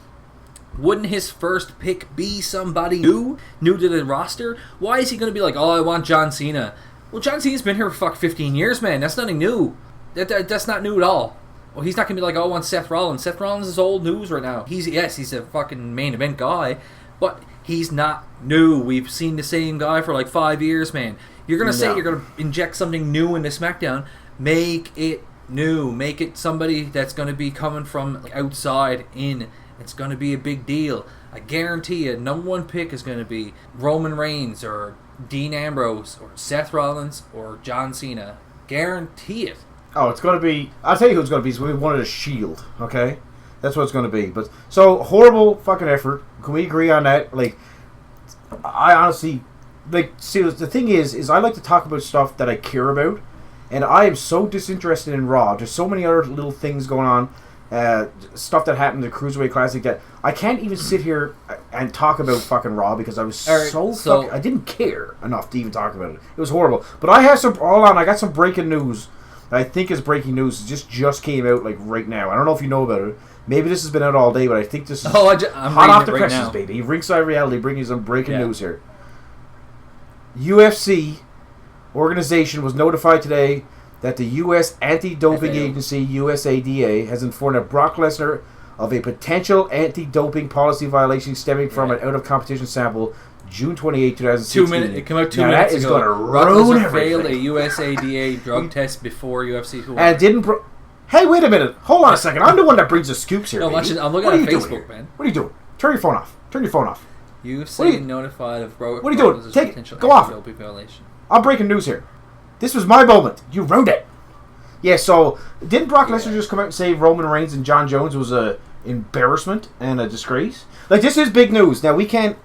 Speaker 3: wouldn't his first pick be somebody new to the roster? Why is he going to be like, oh, I want John Cena? Well, John Cena's been here for 15 years, man. That's nothing new. That's not new at all. Well, he's not going to be like, oh, I want Seth Rollins. Seth Rollins is old news right now. He's a fucking main event guy, but he's not new. We've seen the same guy for like 5 years, man. You're going to say you're going to inject something new into SmackDown. Make it new. Make it somebody that's going to be coming from outside in. It's going to be a big deal. I guarantee you, number one pick is going to be Roman Reigns or Dean Ambrose or Seth Rollins or John Cena. Guarantee it.
Speaker 2: Oh, it's going to be... I'll tell you who it's going to be. It's going to be one of the Shield, okay? That's what it's going to be. But so, horrible fucking effort. Can we agree on that? Like, I honestly... Like, see, the thing is I like to talk about stuff that I care about, and I am so disinterested in Raw. There's so many other little things going on, stuff that happened in the Cruiserweight Classic, that I can't even sit here and talk about fucking Raw because I was I didn't care enough to even talk about it. It was horrible. But I have I got some breaking news that I think is breaking news. It just came out like right now. I don't know if you know about it. Maybe this has been out all day, but I think this is
Speaker 3: I'm
Speaker 2: hot off the
Speaker 3: right
Speaker 2: presses,
Speaker 3: now.
Speaker 2: baby. Ringside Reality bringing some breaking news here. UFC organization was notified today that the U.S. anti-doping agency, USADA, has informed that Brock Lesnar of a potential anti-doping policy violation stemming from an out-of-competition sample June 28, 2016.
Speaker 3: 2 minutes. It came out 2
Speaker 2: now
Speaker 3: minutes
Speaker 2: that is
Speaker 3: ago.
Speaker 2: going to
Speaker 3: Brock
Speaker 2: ruin
Speaker 3: Lesnar
Speaker 2: everything.
Speaker 3: failed a USADA drug test before UFC.
Speaker 2: And didn't. Hey, wait a minute. Hold on a second. I'm the one that brings the scoops here.
Speaker 3: No,
Speaker 2: baby.
Speaker 3: I'm looking at Facebook, man.
Speaker 2: What are you doing? Turn your phone off. Turn your phone off.
Speaker 3: UFC notified of Brock.
Speaker 2: What are you doing? Take it. Go off.
Speaker 3: Violation.
Speaker 2: I'm breaking news here. This was my moment. You ruined it. Yeah, so didn't Brock Lesnar just come out and say Roman Reigns and John Jones was a embarrassment and a disgrace? Like, this is big news. Now, we can't...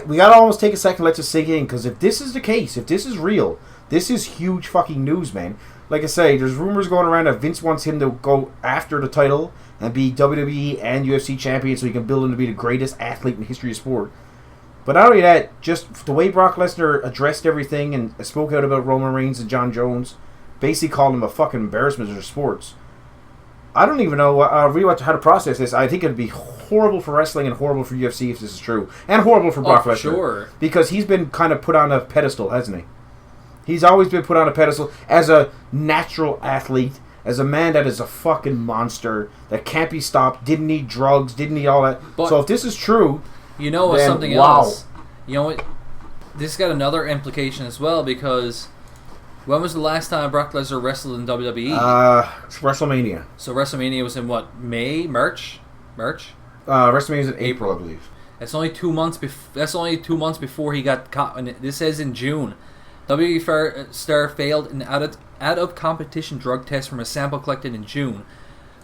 Speaker 2: we gotta almost take a second, let this sink in, because if this is the case, if this is real, this is huge fucking news, man. Like I say, there's rumors going around that Vince wants him to go after the title and be WWE and UFC champion so he can build him to be the greatest athlete in the history of sport. But not only that, just the way Brock Lesnar addressed everything and spoke out about Roman Reigns and John Jones, basically called him a fucking embarrassment to sports. I don't even know really how to process this. I think it'd be horrible for wrestling and horrible for UFC if this is true. And horrible for Brock Lesnar.
Speaker 3: Sure.
Speaker 2: Because he's been kind of put on a pedestal, hasn't he? He's always been put on a pedestal as a natural athlete, as a man that is a fucking monster, that can't be stopped, didn't need drugs, didn't need all that.
Speaker 3: But
Speaker 2: so if this is true,
Speaker 3: you know
Speaker 2: then,
Speaker 3: something else. You know what? This got another implication as well, because when was the last time Brock Lesnar wrestled in WWE?
Speaker 2: It's WrestleMania.
Speaker 3: So WrestleMania was in what? March?
Speaker 2: WrestleMania is in April, I believe.
Speaker 3: That's only 2 months. That's only 2 months before he got caught. And this says in June, WWE star failed an out of competition drug test from a sample collected in June.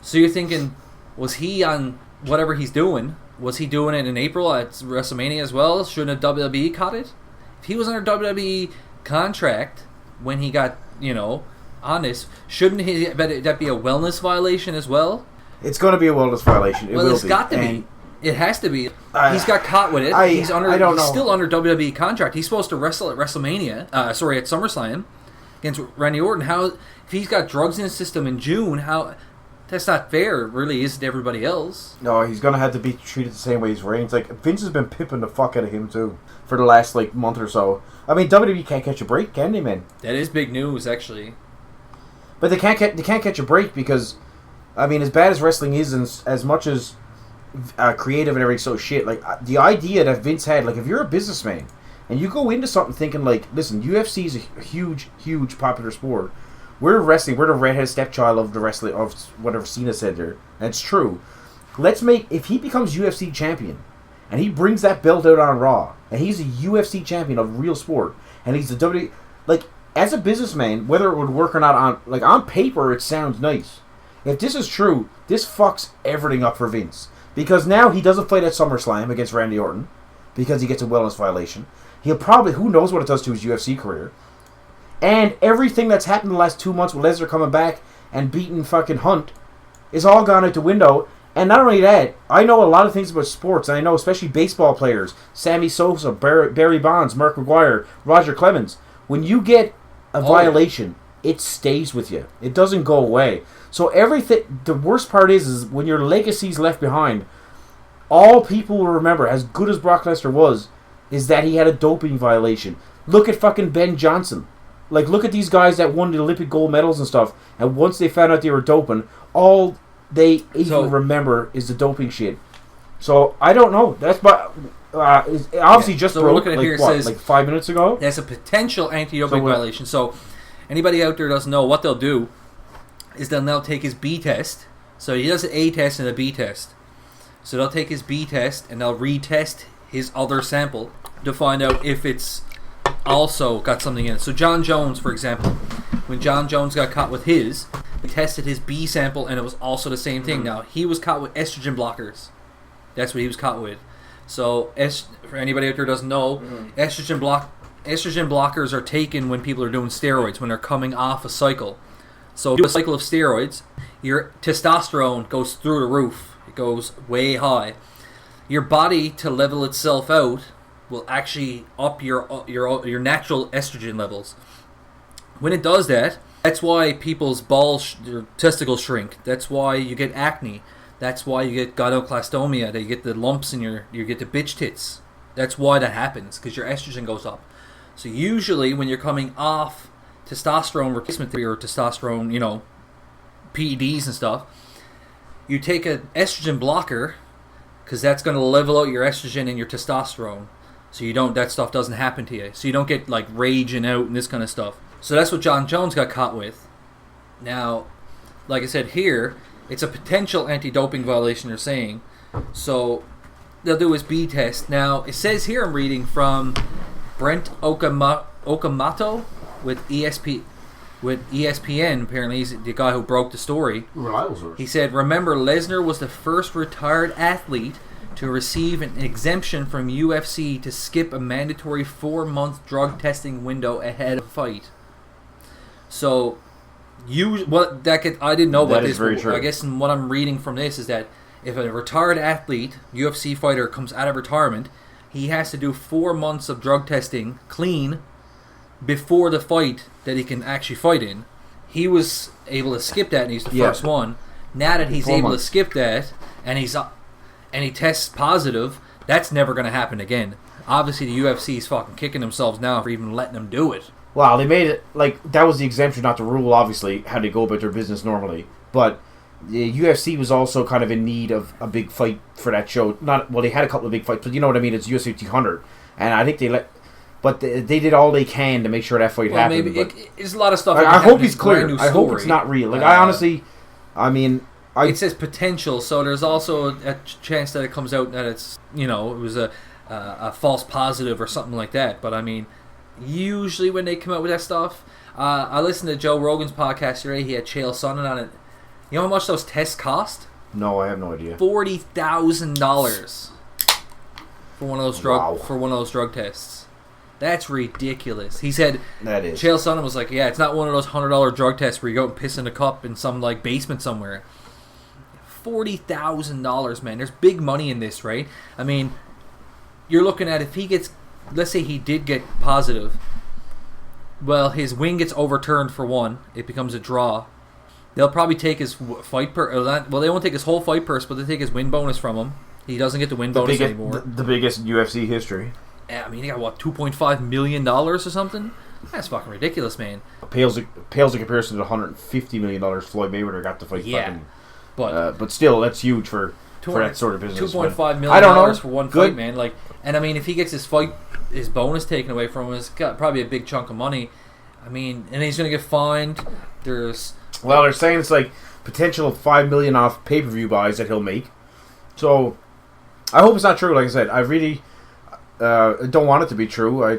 Speaker 3: So you're thinking, was he on whatever he's doing? Was he doing it in April at WrestleMania as well? Shouldn't have WWE caught it? If he was under WWE contract when he got, on this, shouldn't that be a wellness violation as well?
Speaker 2: It's going to be a wellness violation.
Speaker 3: It's got to be. It has to be. He's got caught with it. He's still under WWE contract. He's supposed to wrestle at WrestleMania. At SummerSlam against Randy Orton. How if he's got drugs in his system in June? That's not fair, really, is to everybody else.
Speaker 2: No, he's going to have to be treated the same way as Reigns. Like, Vince has been pimping the fuck out of him, too, for the last, month or so. I mean, WWE can't catch a break, can they, man?
Speaker 3: That is big news, actually.
Speaker 2: But they can't catch a break because, I mean, as bad as wrestling is, and as much as creative and everything, so shit, the idea that Vince had, if you're a businessman, and you go into something thinking, listen, UFC is a huge, huge popular sport. We're wrestling. We're the redheaded stepchild of the wrestling, of whatever Cena said there. And it's true. If he becomes UFC champion, and he brings that belt out on Raw, and he's a UFC champion of real sport, and he's the WWE, as a businessman, whether it would work or not on paper, it sounds nice. If this is true, this fucks everything up for Vince. Because now he doesn't fight at SummerSlam against Randy Orton, because he gets a wellness violation. He'll probably, who knows what it does to his UFC career. And everything that's happened in the last 2 months with Lesnar coming back and beating fucking Hunt is all gone out the window. And not only that, I know a lot of things about sports, and I know especially baseball players, Sammy Sosa, Barry Bonds, Mark McGwire, Roger Clemens. When you get a violation, it stays with you. It doesn't go away. So everything, the worst part is when your legacy's left behind, all people will remember, as good as Brock Lesnar was, is that he had a doping violation. Look at fucking Ben Johnson. Look at these guys that won the Olympic gold medals and stuff, and once they found out they were doping, all they even remember is the doping shit. So, I don't know. That's obviously just broke,
Speaker 3: looking at here, it says
Speaker 2: 5 minutes ago?
Speaker 3: There's a potential anti-doping violation. So, anybody out there doesn't know, what they'll do is they'll now take his B test. So, he does an A test and a B test. So, they'll take his B test and they'll retest his other sample to find out if it's also got something in it. So John Jones, for example, when John Jones got caught with his, they tested his B sample and it was also the same thing. Now, he was caught with estrogen blockers. That's what he was caught with. So, for anybody out there who doesn't know, estrogen blockers are taken when people are doing steroids, when they're coming off a cycle. So, if you do a cycle of steroids, your testosterone goes through the roof. It goes way high. Your body, to level itself out, will actually up your natural estrogen levels. When it does that, that's why people's their testicles shrink. That's why you get acne. That's why you get gyneclastomia. That you get the lumps in you get the bitch tits. That's why that happens, because your estrogen goes up. So usually when you're coming off testosterone replacement therapy or testosterone, PEDs and stuff, you take an estrogen blocker, because that's going to level out your estrogen and your testosterone. So that stuff doesn't happen to you. So you don't get like raging out and this kind of stuff. So that's what John Jones got caught with. Now, like I said here, it's a potential anti-doping violation they're saying. So they'll do his B test. Now, it says here I'm reading from Brent Okamoto with ESPN. Apparently, he's the guy who broke the story. He said, remember, Lesnar was the first retired athlete to receive an exemption from UFC to skip a mandatory 4-month drug testing window ahead of a fight. So, I didn't know about this. But I guess what I'm reading from this is that if a retired athlete, UFC fighter, comes out of retirement, he has to do 4 months of drug testing clean before the fight that he can actually fight in. He was able to skip that, and he's the first one. Now that he's able to skip that, and he tests positive, that's never going to happen again. Obviously, the UFC is fucking kicking themselves now for even letting them do it.
Speaker 2: Well, they made it like that was the exemption, not the rule. Obviously, how they go about their business normally, but the UFC was also kind of in need of a big fight for that show. They had a couple of big fights, but you know what I mean. It's UFC 200, and I think they did all they can to make sure that fight happened.
Speaker 3: Maybe it's a lot of stuff.
Speaker 2: I hope he's clear. I hope it's not real. Like I honestly, it says
Speaker 3: potential, so there's also a chance that it comes out that it's it was a false positive or something like that. But I mean, usually when they come out with that stuff, I listened to Joe Rogan's podcast today. He had Chael Sonnen on it. You know how much those tests cost?
Speaker 2: No, I have no idea.
Speaker 3: $40,000 for one of those drug tests. That's ridiculous. He said
Speaker 2: that is.
Speaker 3: Chael Sonnen was like, yeah, it's not one of those $100 drug tests where you go and piss in a cup in some like basement somewhere. $40,000, man. There's big money in this, right? I mean, you're looking at if he gets, let's say he did get positive. Well, his win gets overturned for one. It becomes a draw. They'll probably take his fight well, they won't take his whole fight purse, but they take his win bonus from him. He doesn't get the win bonus anymore.
Speaker 2: The biggest UFC history.
Speaker 3: Yeah, I mean, he got what, $2.5 million or something? That's fucking ridiculous, man.
Speaker 2: Pales in comparison to the $150 million Floyd Mayweather got to fight.
Speaker 3: Yeah,
Speaker 2: but still, that's huge for that sort of business.
Speaker 3: $2.5 million for one fight, man. Like, and I mean, if he gets his bonus taken away from him, it's got probably a big chunk of money. I mean, and he's going to get fined.
Speaker 2: They're saying it's like potential $5 million off pay-per-view buys that he'll make. So, I hope it's not true. Like I said, I really don't want it to be true. I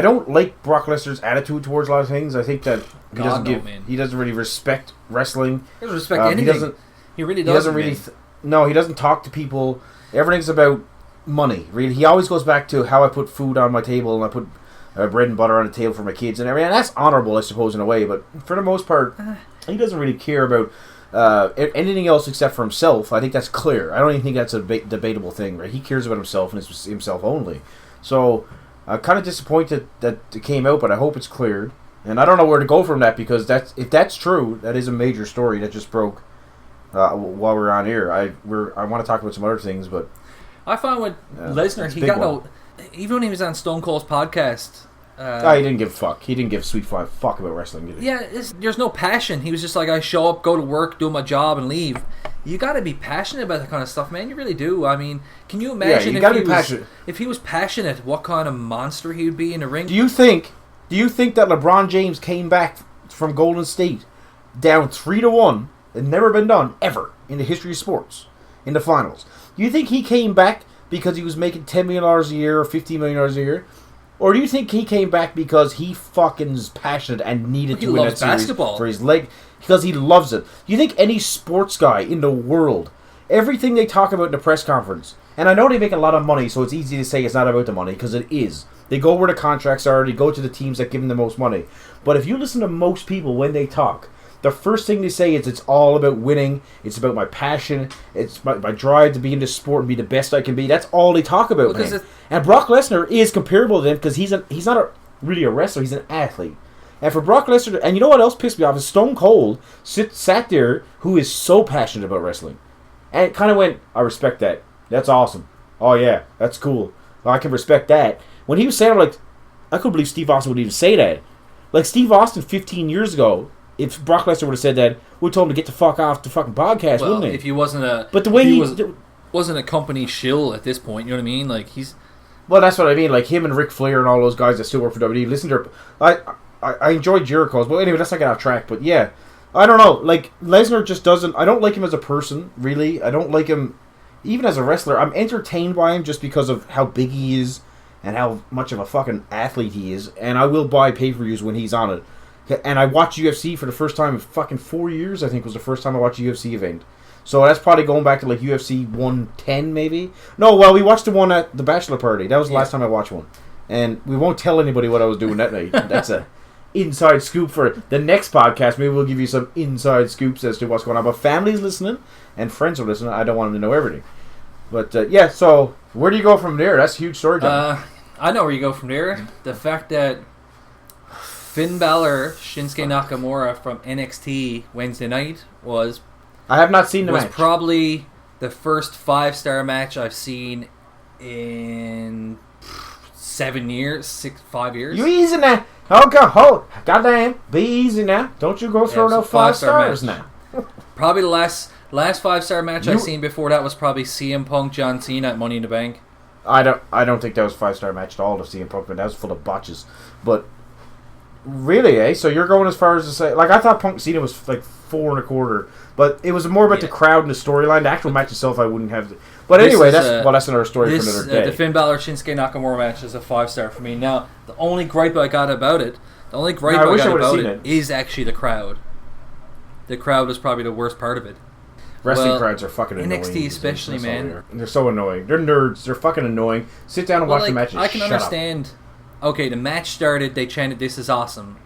Speaker 2: don't like Brock Lesnar's attitude towards a lot of things. I think that he doesn't really respect wrestling.
Speaker 3: He doesn't respect anything. He really doesn't.
Speaker 2: He doesn't talk to people. Everything's about money. Really, he always goes back to how I put food on my table and I put bread and butter on the table for my kids and everything. And that's honorable, I suppose, in a way. But for the most part, he doesn't really care about anything else except for himself. I think that's clear. I don't even think that's a debatable thing. Right? He cares about himself and it's himself only. So I'm kind of disappointed that it came out, but I hope it's cleared. And I don't know where to go from that because if that's true, that is a major story that just broke while we're on here. I want to talk about some other things, but
Speaker 3: I found with Lesnar, he got even when he was on Stone Cold's podcast.
Speaker 2: He didn't give a fuck. He didn't give sweet fuck about wrestling, did he?
Speaker 3: Yeah, there's no passion. He was just like, I show up, go to work, do my job, and leave. You got to be passionate about that kind of stuff, man. You really do. I mean, can you imagine if he was passionate, what kind of monster he would be in the ring?
Speaker 2: Do you think that LeBron James came back from Golden State down 3-1? It's never been done ever in the history of sports in the finals. Do you think he came back because he was making $10 million a year or $15 million a year? Or do you think he came back because he fucking is passionate and needed to win that series for his leg? Because he loves it. Do you think any sports guy in the world, everything they talk about in the press conference, and I know they make a lot of money, so it's easy to say it's not about the money, because it is. They go where the contracts are, they go to the teams that give them the most money. But if you listen to most people when they talk, the first thing they say is it's all about winning, it's about my passion, it's my drive to be in this sport and be the best I can be. That's all they talk about, man. And Brock Lesnar is comparable to them because he's not really a wrestler, he's an athlete. And for Brock Lesnar, and you know what else pissed me off is Stone Cold sat there who is so passionate about wrestling. And it kind of went, I respect that. That's awesome. Oh yeah, that's cool. Well, I can respect that. When he was saying it, like, I couldn't believe Steve Austin would even say that. Like Steve Austin 15 years ago, if Brock Lesnar would have said that, we told him to get the fuck off the fucking podcast, wouldn't he?
Speaker 3: If he wasn't a...
Speaker 2: But the way
Speaker 3: wasn't a company shill at this point, you know what I mean? Like, he's
Speaker 2: Well, that's what I mean. Like him and Ric Flair and all those guys that still work for WWE. Listen to I enjoy Jericho's, but anyway, let's not get off track. But yeah, I don't know. Like Lesnar just doesn't. I don't like him as a person. Really, I don't like him even as a wrestler. I'm entertained by him just because of how big he is and how much of a fucking athlete he is. And I will buy pay-per-views when he's on it. And I watched UFC for the first time in fucking 4 years. I think was the first time I watched a UFC event. So that's probably going back to like UFC 110 maybe. No, well, we watched the one at the bachelor party. That was the last time I watched one. And we won't tell anybody what I was doing that night. That's a inside scoop for the next podcast. Maybe we'll give you some inside scoops as to what's going on. But family's listening and friends are listening. I don't want them to know everything. But yeah, so where do you go from there? That's a huge story, John.
Speaker 3: I know where you go from there. The fact that Finn Balor, Shinsuke Nakamura from NXT Wednesday night was...
Speaker 2: I have not seen the match.
Speaker 3: Was probably the first 5-star match I've seen in 7 years, 5 years.
Speaker 2: You easy now. Oh, goddamn. Be easy now. Don't you go throwing out 5 stars now.
Speaker 3: Probably the last 5-star match I've seen before that was probably CM Punk, John Cena at Money in the Bank.
Speaker 2: I don't think that was a 5-star match at all of CM Punk, but that was full of botches. But really, eh? So you're going as far as to say, like, I thought Punk Cena was like 4 1/4, but it was more about the crowd and the storyline. The actual match itself, I wouldn't have. But anyway, that's another story for another day.
Speaker 3: The Finn Balor Shinsuke Nakamura match is a 5-star for me. Now, the only gripe I got about it, is actually the crowd. The crowd was probably the worst part of it.
Speaker 2: Wrestling crowds are fucking annoying.
Speaker 3: NXT especially, man.
Speaker 2: They're so annoying. They're nerds. They're fucking annoying. Sit down and watch the matches.
Speaker 3: I can understand. Okay, the match started. They chanted, "This is awesome."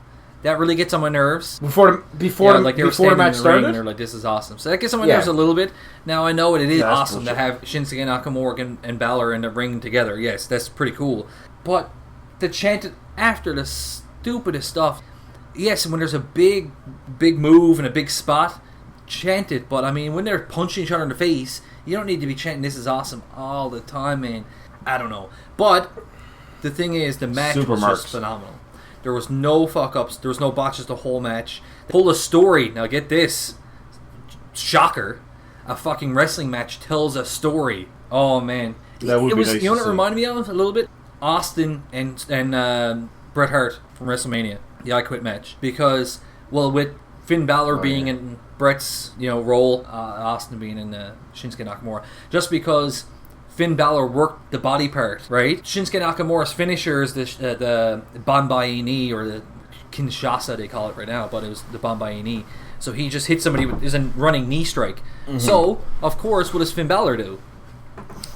Speaker 3: That really gets on my nerves.
Speaker 2: Before the match started,
Speaker 3: and they're like, "This is awesome." So that gets on my nerves a little bit. Now I know it is awesome to have Shinsuke Nakamura and Balor in the ring together. Yes, that's pretty cool. But the chant after the stupidest stuff. Yes, when there's a big move and a big spot, chant it. But I mean, when they're punching each other in the face, you don't need to be chanting "This is awesome" all the time, man. I don't know, but the thing is, the match was just phenomenal. There was no fuck-ups. There was no botches the whole match. They pulled a story. Now get this. Shocker. A fucking wrestling match tells a story. Oh, man.
Speaker 2: That would be nice.
Speaker 3: You know what it reminded me of a little bit? Austin and Bret Hart from WrestleMania. The I Quit match. Because, well, with Finn Balor being in Bret's role, Austin being in Shinsuke Nakamura. Just because Finn Balor worked the body part, right? Shinsuke Nakamura's finisher is the Banbai knee, or the Kinshasa they call it right now, but it was the Banbai knee. So he just hit somebody with a running knee strike. Mm-hmm. So, of course, what does Finn Balor do?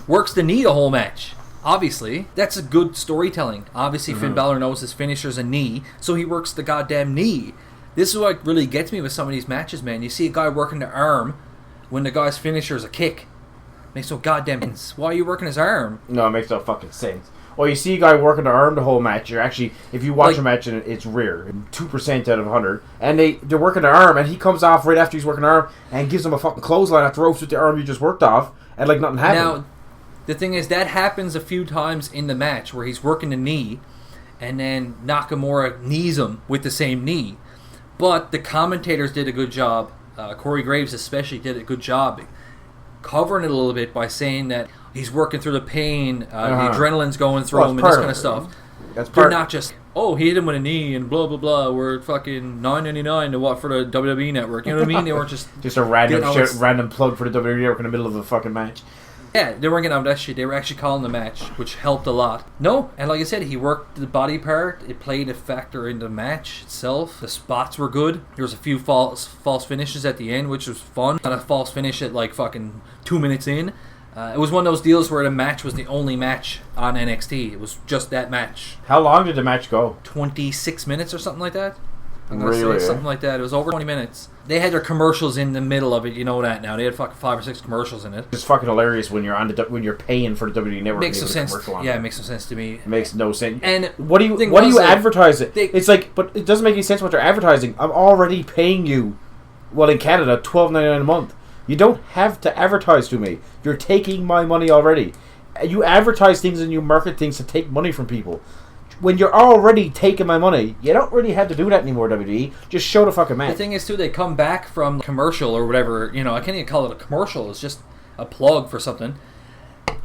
Speaker 3: Works the knee the whole match. Obviously, that's a good storytelling. Obviously, Finn Balor knows his finisher's a knee, so he works the goddamn knee. This is what really gets me with some of these matches, man. You see a guy working the arm when the guy's finisher is a kick. Makes no goddamn sense. Why are you working his arm?
Speaker 2: No, it makes no fucking sense. Well, you see a guy working the arm the whole match. You're actually, if you watch a match, and it's rare, 2% out of 100, and they're working the arm, and he comes off right after he's working the arm, and gives him a fucking clothesline at the ropes with the arm you just worked off, and like nothing happened. Now,
Speaker 3: the thing is, that happens a few times in the match, where he's working the knee, and then Nakamura knees him with the same knee. But the commentators did a good job. Corey Graves especially did a good job covering it a little bit by saying that he's working through the pain, the adrenaline's going through him, and this kind of stuff. They're not just, he hit him with a knee and blah blah blah. We're fucking $9.99 to what for the WWE Network? You know what I mean? They weren't just
Speaker 2: a random plug for the WWE Network in the middle of a fucking match.
Speaker 3: Yeah, they weren't getting out of that shit. They were actually calling the match, which helped a lot. No, and like I said, he worked the body part. It played a factor in the match itself. The spots were good. There was a few false finishes at the end, which was fun. Not a false finish at like fucking 2 minutes in. It was one of those deals where the match was the only match on NXT. It was just that match.
Speaker 2: How long did the match go?
Speaker 3: 26 minutes or something like that. I'm
Speaker 2: going to
Speaker 3: say something like that. It was over 20 minutes. They had their commercials in the middle of it. You know that now. They had fucking 5 or 6 commercials in it.
Speaker 2: It's fucking hilarious when you're when you're paying for the WWE Network.
Speaker 3: Makes no sense. It makes no sense to me.
Speaker 2: It makes no sense.
Speaker 3: And
Speaker 2: what do you advertise it? It's like, but it doesn't make any sense what they're advertising. I'm already paying you, well, in Canada, $12.99 a month. You don't have to advertise to me. You're taking my money already. You advertise things and you market things to take money from people. When you're already taking my money, you don't really have to do that anymore, WWE. Just show the fucking match.
Speaker 3: The thing is, too, they come back from commercial or whatever. I can't even call it a commercial. It's just a plug for something.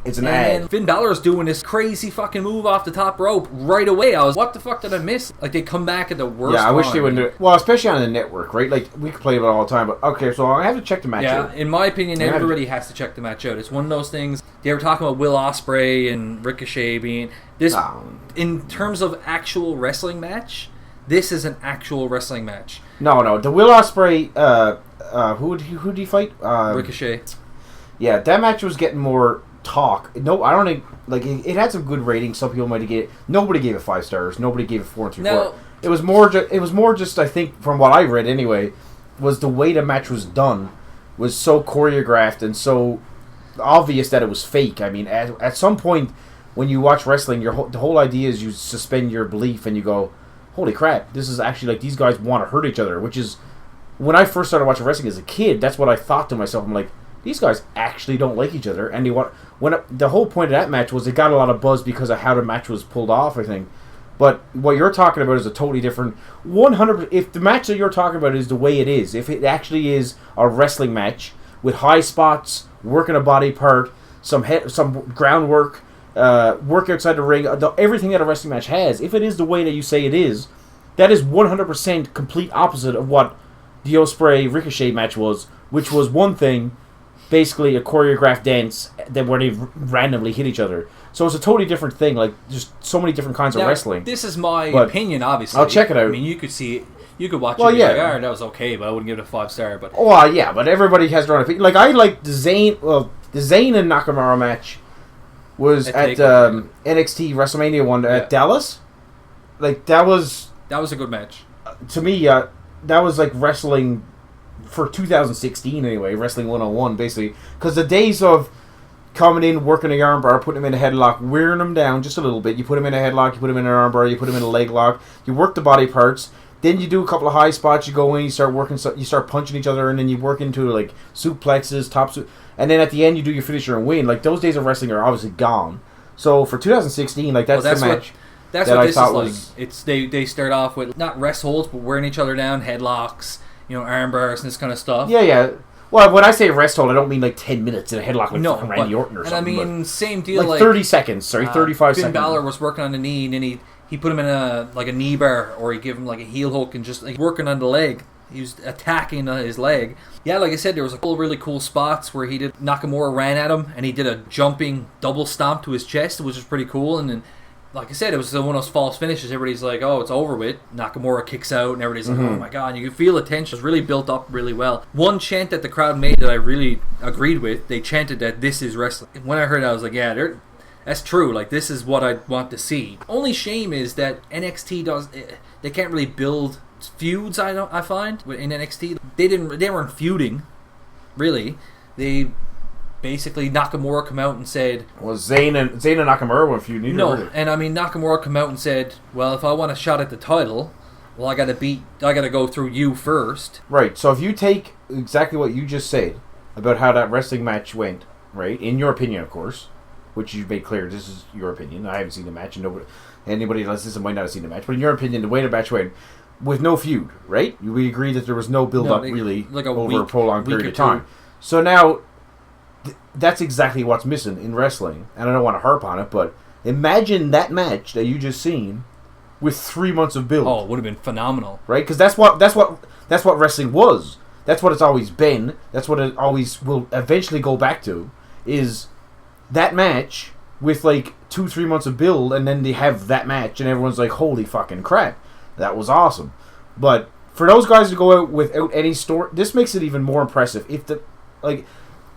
Speaker 2: It's an
Speaker 3: and
Speaker 2: ad.
Speaker 3: then Finn Balor's doing this crazy fucking move off the top rope right away. I was, what the fuck did I miss? Like, they come back at the worst
Speaker 2: Yeah, I wish they
Speaker 3: time.
Speaker 2: wouldn't do it. Well, especially on the network, right? Like, we complain about it all the time, but okay, so I have to check the match out.
Speaker 3: Yeah, in my opinion, everybody has to check the match out. It's one of those things. They were talking about Will Ospreay and Ricochet being... this. In terms of actual wrestling match, this is an actual wrestling match.
Speaker 2: No, the Will Ospreay, who did he fight?
Speaker 3: Ricochet.
Speaker 2: Yeah, that match was getting more talk. No, I don't think, like, it had some good ratings. Some people might have gave it. Nobody gave it 5 stars. Nobody gave it 4 3/4. It was more just, I think, from what I read anyway, was the way the match was done was so choreographed and so obvious that it was fake. I mean, at some point when you watch wrestling, the whole idea is you suspend your belief and you go, holy crap, this is actually, like, these guys want to hurt each other, which is, when I first started watching wrestling as a kid, that's what I thought to myself. I'm like, these guys actually don't like each other, and the whole point of that match was it got a lot of buzz because of how the match was pulled off, I think. But what you're talking about is a totally different 100%. If the match that you're talking about is the way it is, if it actually is a wrestling match with high spots, working a body part, some groundwork, work outside the ring, everything that a wrestling match has, if it is the way that you say it is, that is 100% complete opposite of what the Ospreay Ricochet match was, which was one thing, basically a choreographed dance where they randomly hit each other. So it's a totally different thing. Like, just so many different kinds of wrestling.
Speaker 3: This is my opinion, obviously.
Speaker 2: I'll check it out.
Speaker 3: I mean, you could see it. You could watch it and be like, that was okay, but I wouldn't give it a 5 star. But
Speaker 2: yeah, but everybody has their own opinion. Like, I like the Zayn and Nakamura match was at NXT WrestleMania 1 at Dallas. Like, that was
Speaker 3: a good match.
Speaker 2: To me, that was like wrestling for 2016 anyway, Wrestling 101 basically, because the days of coming in, working a armbar, putting him in a headlock, wearing him down just a little bit, you put him in a headlock, you put him in an armbar, you put him in a leg lock, you work the body parts, then you do a couple of high spots, you go in, you start punching each other, and then you work into like suplexes, and then at the end you do your finisher and win. Like, those days of wrestling are obviously gone. So for 2016, like, that's the match.
Speaker 3: That's what this is like. It's they start off with not rest holds, but wearing each other down, headlocks, armbars and this kind of stuff.
Speaker 2: Yeah. Well, when I say rest hold, I don't mean like 10 minutes in a headlock like fucking Randy Orton or something.
Speaker 3: And I mean, same deal.
Speaker 2: Like 30 seconds, 35 seconds.
Speaker 3: Finn Balor was working on the knee, and then he put him in a knee bar, or he gave him like a heel hook, and just like working on the leg. He was attacking his leg. Yeah, like I said, there was a couple really cool spots where Nakamura ran at him, and he did a jumping double stomp to his chest, which was pretty cool. And then, like I said, it was one of those false finishes. Everybody's like, oh, it's over with. Nakamura kicks out, and everybody's like, oh my god. And you can feel the tension was really built up really well. One chant that the crowd made that I really agreed with, they chanted that this is wrestling. When I heard it, I was like, yeah, that's true. Like, this is what I want to see. Only shame is that NXT they can't really build feuds. I find in NXT they weren't feuding, really. They basically, Nakamura come out and said,
Speaker 2: well, Zayn and Nakamura weren't feuding.
Speaker 3: No, and I mean, Nakamura come out and said, well, if I want a shot at the title, well, I got to go through you first.
Speaker 2: Right. So if you take exactly what you just said about how that wrestling match went, right, in your opinion, of course, which you've made clear, this is your opinion. I haven't seen the match, and anybody else might not have seen the match, but in your opinion, the way the match went, with no feud, right? We agree that there was no build-up really like over a prolonged period of time. So now, that's exactly what's missing in wrestling, and I don't want to harp on it, but imagine that match that you just seen with 3 months of build.
Speaker 3: Oh, it would have been phenomenal,
Speaker 2: right? Because that's what wrestling was. That's what it's always been. That's what it always will eventually go back to. Is that match with like 2-3 months of build, and then they have that match, and everyone's like, "Holy fucking crap, that was awesome!" But for those guys to go out without any story, this makes it even more impressive.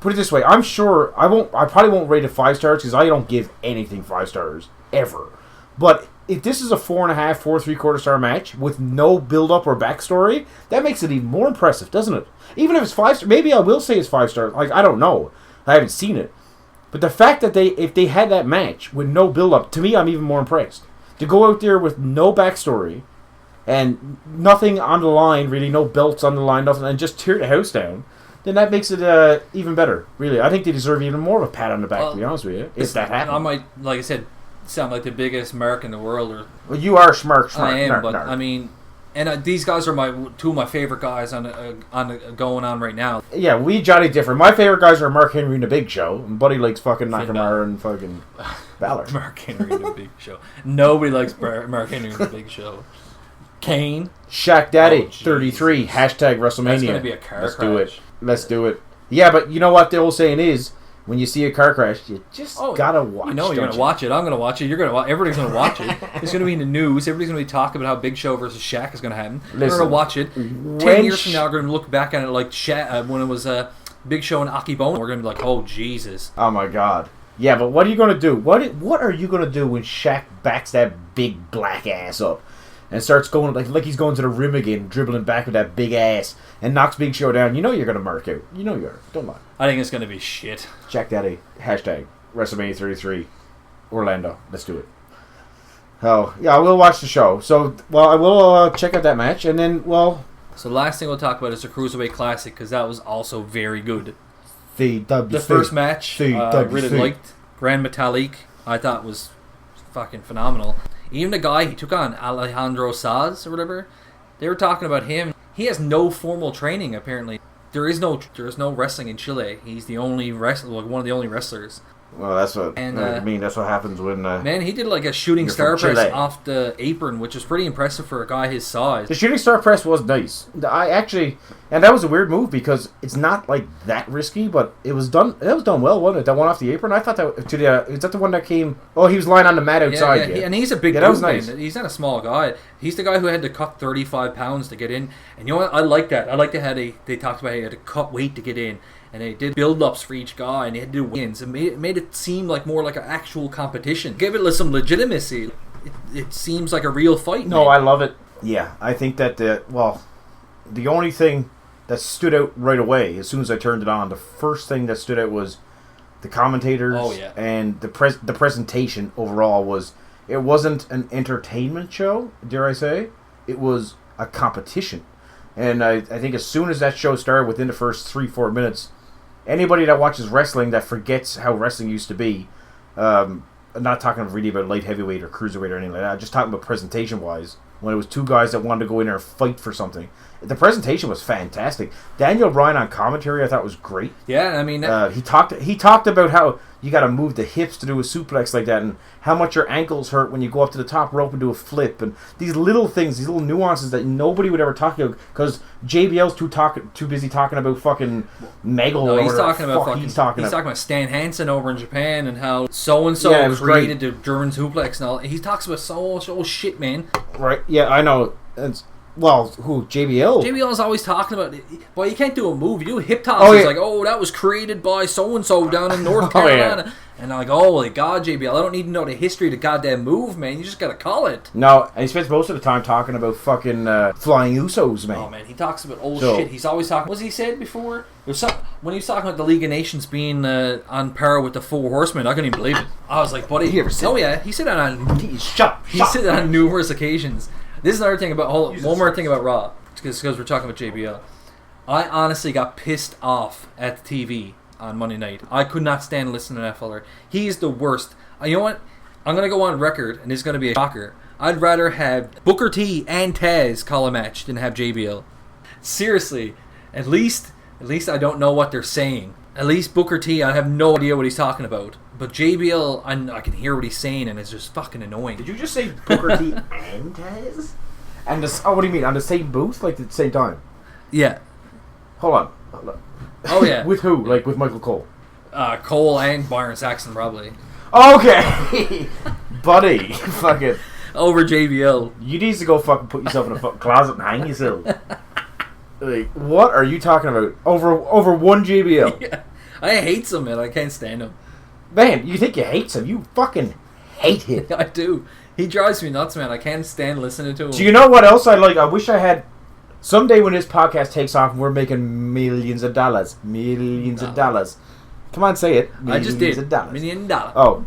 Speaker 2: Put it this way, I'm sure I probably won't rate it 5 stars because I don't give anything 5 stars ever. But if this is a 4.5, 4 3/4 star match with no build up or backstory, that makes it even more impressive, doesn't it? Even if it's 5 stars, maybe I will say it's 5 stars. Like, I don't know, I haven't seen it. But the fact that if they had that match with no build up, to me, I'm even more impressed. To go out there with no backstory and nothing on the line, really, no belts on the line, nothing, and just tear the house down, then that makes it even better, really. I think they deserve even more of a pat on the back, to be honest with you, if that happens.
Speaker 3: I might, like I said, sound like the biggest mark in the world.
Speaker 2: Well, you are smart.
Speaker 3: I am,
Speaker 2: narc,
Speaker 3: but
Speaker 2: narc.
Speaker 3: I mean, And these guys are two of my favorite guys on going on right now.
Speaker 2: Yeah, we Johnny different. My favorite guys are Mark Henry and the Big Show. And Buddy likes fucking Nakamura and fucking Balor.
Speaker 3: Mark Henry and the Big Show. Nobody likes Mark Henry and the Big Show. Kane.
Speaker 2: Shaq Daddy, 33. Hashtag WrestleMania.
Speaker 3: That's going to be a car crash.
Speaker 2: Let's do it. Yeah, but you know what the old saying is? When you see a car crash, you just gotta watch.
Speaker 3: You know you're gonna watch it. I'm gonna watch it. You're gonna watch. Everybody's gonna watch it. It's gonna be in the news. Everybody's gonna be talking about how Big Show versus Shaq is gonna happen. We're gonna watch it. 10 years from now, we're gonna look back at it like Shaq when it was Big Show and Akibone. We're gonna be like, oh Jesus.
Speaker 2: Oh my God. Yeah, but what are you gonna do? What are you gonna do when Shaq backs that big black ass up and starts going like he's going to the rim again, dribbling back with that big ass, and knocks Big Show down? You know you're gonna mark out. You know you are. Don't lie.
Speaker 3: I think it's gonna be shit.
Speaker 2: Check Daddy. Hashtag WrestleMania 33 Orlando. Let's do it. Oh yeah, I will watch the show. So I will check out that match, and then
Speaker 3: So the last thing we'll talk about is the Cruiserweight Classic, because that was also very good.
Speaker 2: The
Speaker 3: first match I really liked. Grand Metalik I thought was fucking phenomenal. Even the guy he took on, Alejandro Saz or whatever, they were talking about him. He has no formal training apparently. There is no wrestling in Chile. He's the only wrestler, like one of the only wrestlers.
Speaker 2: Well, that's what that's what happens when.
Speaker 3: Man, he did like a shooting star press off the apron, which was pretty impressive for a guy his size.
Speaker 2: The shooting star press was nice. And that was a weird move because it's not like that risky, but it was done. It was done well, wasn't it? That one off the apron. I thought that is that the one that came? Oh, he was lying on the mat outside.
Speaker 3: Yeah. And he's a big dude.
Speaker 2: That was nice.
Speaker 3: Man. He's not a small guy. He's the guy who had to cut 35 pounds to get in. And you know what? I like that. I like how they talked about how he had to cut weight to get in. And they did build-ups for each guy, and they had to do wins. It made it seem like more like an actual competition. Give it some legitimacy. It seems like a real fight.
Speaker 2: No, I love it. Yeah, I think that the only thing that stood out right away as soon as I turned it on, the first thing that stood out was the commentators.
Speaker 3: Oh, yeah.
Speaker 2: And the presentation overall was, it wasn't an entertainment show, dare I say. It was a competition. And I think as soon as that show started, within the first 3-4 minutes, anybody that watches wrestling that forgets how wrestling used to be, I'm not talking really about light heavyweight or cruiserweight or anything like that, just talking about presentation-wise, when it was two guys that wanted to go in there and fight for something. The presentation was fantastic. Daniel Bryan on commentary I thought was great.
Speaker 3: Yeah, I mean...
Speaker 2: he talked about how you got to move the hips to do a suplex like that, and how much your ankles hurt when you go up to the top rope and do a flip, and these little things, these little nuances that nobody would ever talk about, because JBL's too busy talking about fucking Megal.
Speaker 3: No, he's talking about Stan Hansen over in Japan, and how so-and-so created the German suplex and all. He talks about so shit, man.
Speaker 2: Right, yeah, I know. Well, who? JBL?
Speaker 3: JBL is always talking about it. Well, you can't do a move. You do a hip toss. It's like, that was created by so-and-so down in North Carolina. Yeah. And I'm like, holy God, JBL, I don't need to know the history of the goddamn move, man. You just got to call it.
Speaker 2: No, and he spends most of the time talking about fucking flying Usos, man.
Speaker 3: Oh, man, he talks about old shit. He's always talking... What was he said before? When he was talking about the League of Nations being on par with the Four Horsemen, I couldn't even believe it. I was like, buddy... He said that on numerous occasions. This is another thing about... one more thing about Raw, because we're talking about JBL. I honestly got pissed off at the TV on Monday night. I could not stand listening to that fella. He's the worst. You know what? I'm going to go on record, and this is going to be a shocker. I'd rather have Booker T and Taz call a match than have JBL. Seriously. At least I don't know what they're saying. At least Booker T, I have no idea what he's talking about. But JBL, I can hear what he's saying, and it's just fucking annoying.
Speaker 2: Did you just say Booker T and Taz? And what do you mean? On the same booth? Like at the same time?
Speaker 3: Yeah.
Speaker 2: Hold on.
Speaker 3: Oh, yeah.
Speaker 2: With who? Like with Michael Cole?
Speaker 3: Cole and Byron Saxton, probably.
Speaker 2: Okay! Buddy. Fucking.
Speaker 3: Over JBL.
Speaker 2: You need to go fucking put yourself in a fucking closet and hang yourself. Like, what are you talking about? Over one JBL?
Speaker 3: Yeah. I hate him, man. I can't stand him.
Speaker 2: Man, you think you hate him? You fucking hate him.
Speaker 3: I do. He drives me nuts, man. I can't stand listening to him.
Speaker 2: Do you know what else I like? I wish I had... Someday when this podcast takes off and we're making millions of dollars. Millions of dollars. Come on, say it.
Speaker 3: I just did.
Speaker 2: Of dollars.
Speaker 3: $1 million.
Speaker 2: Oh.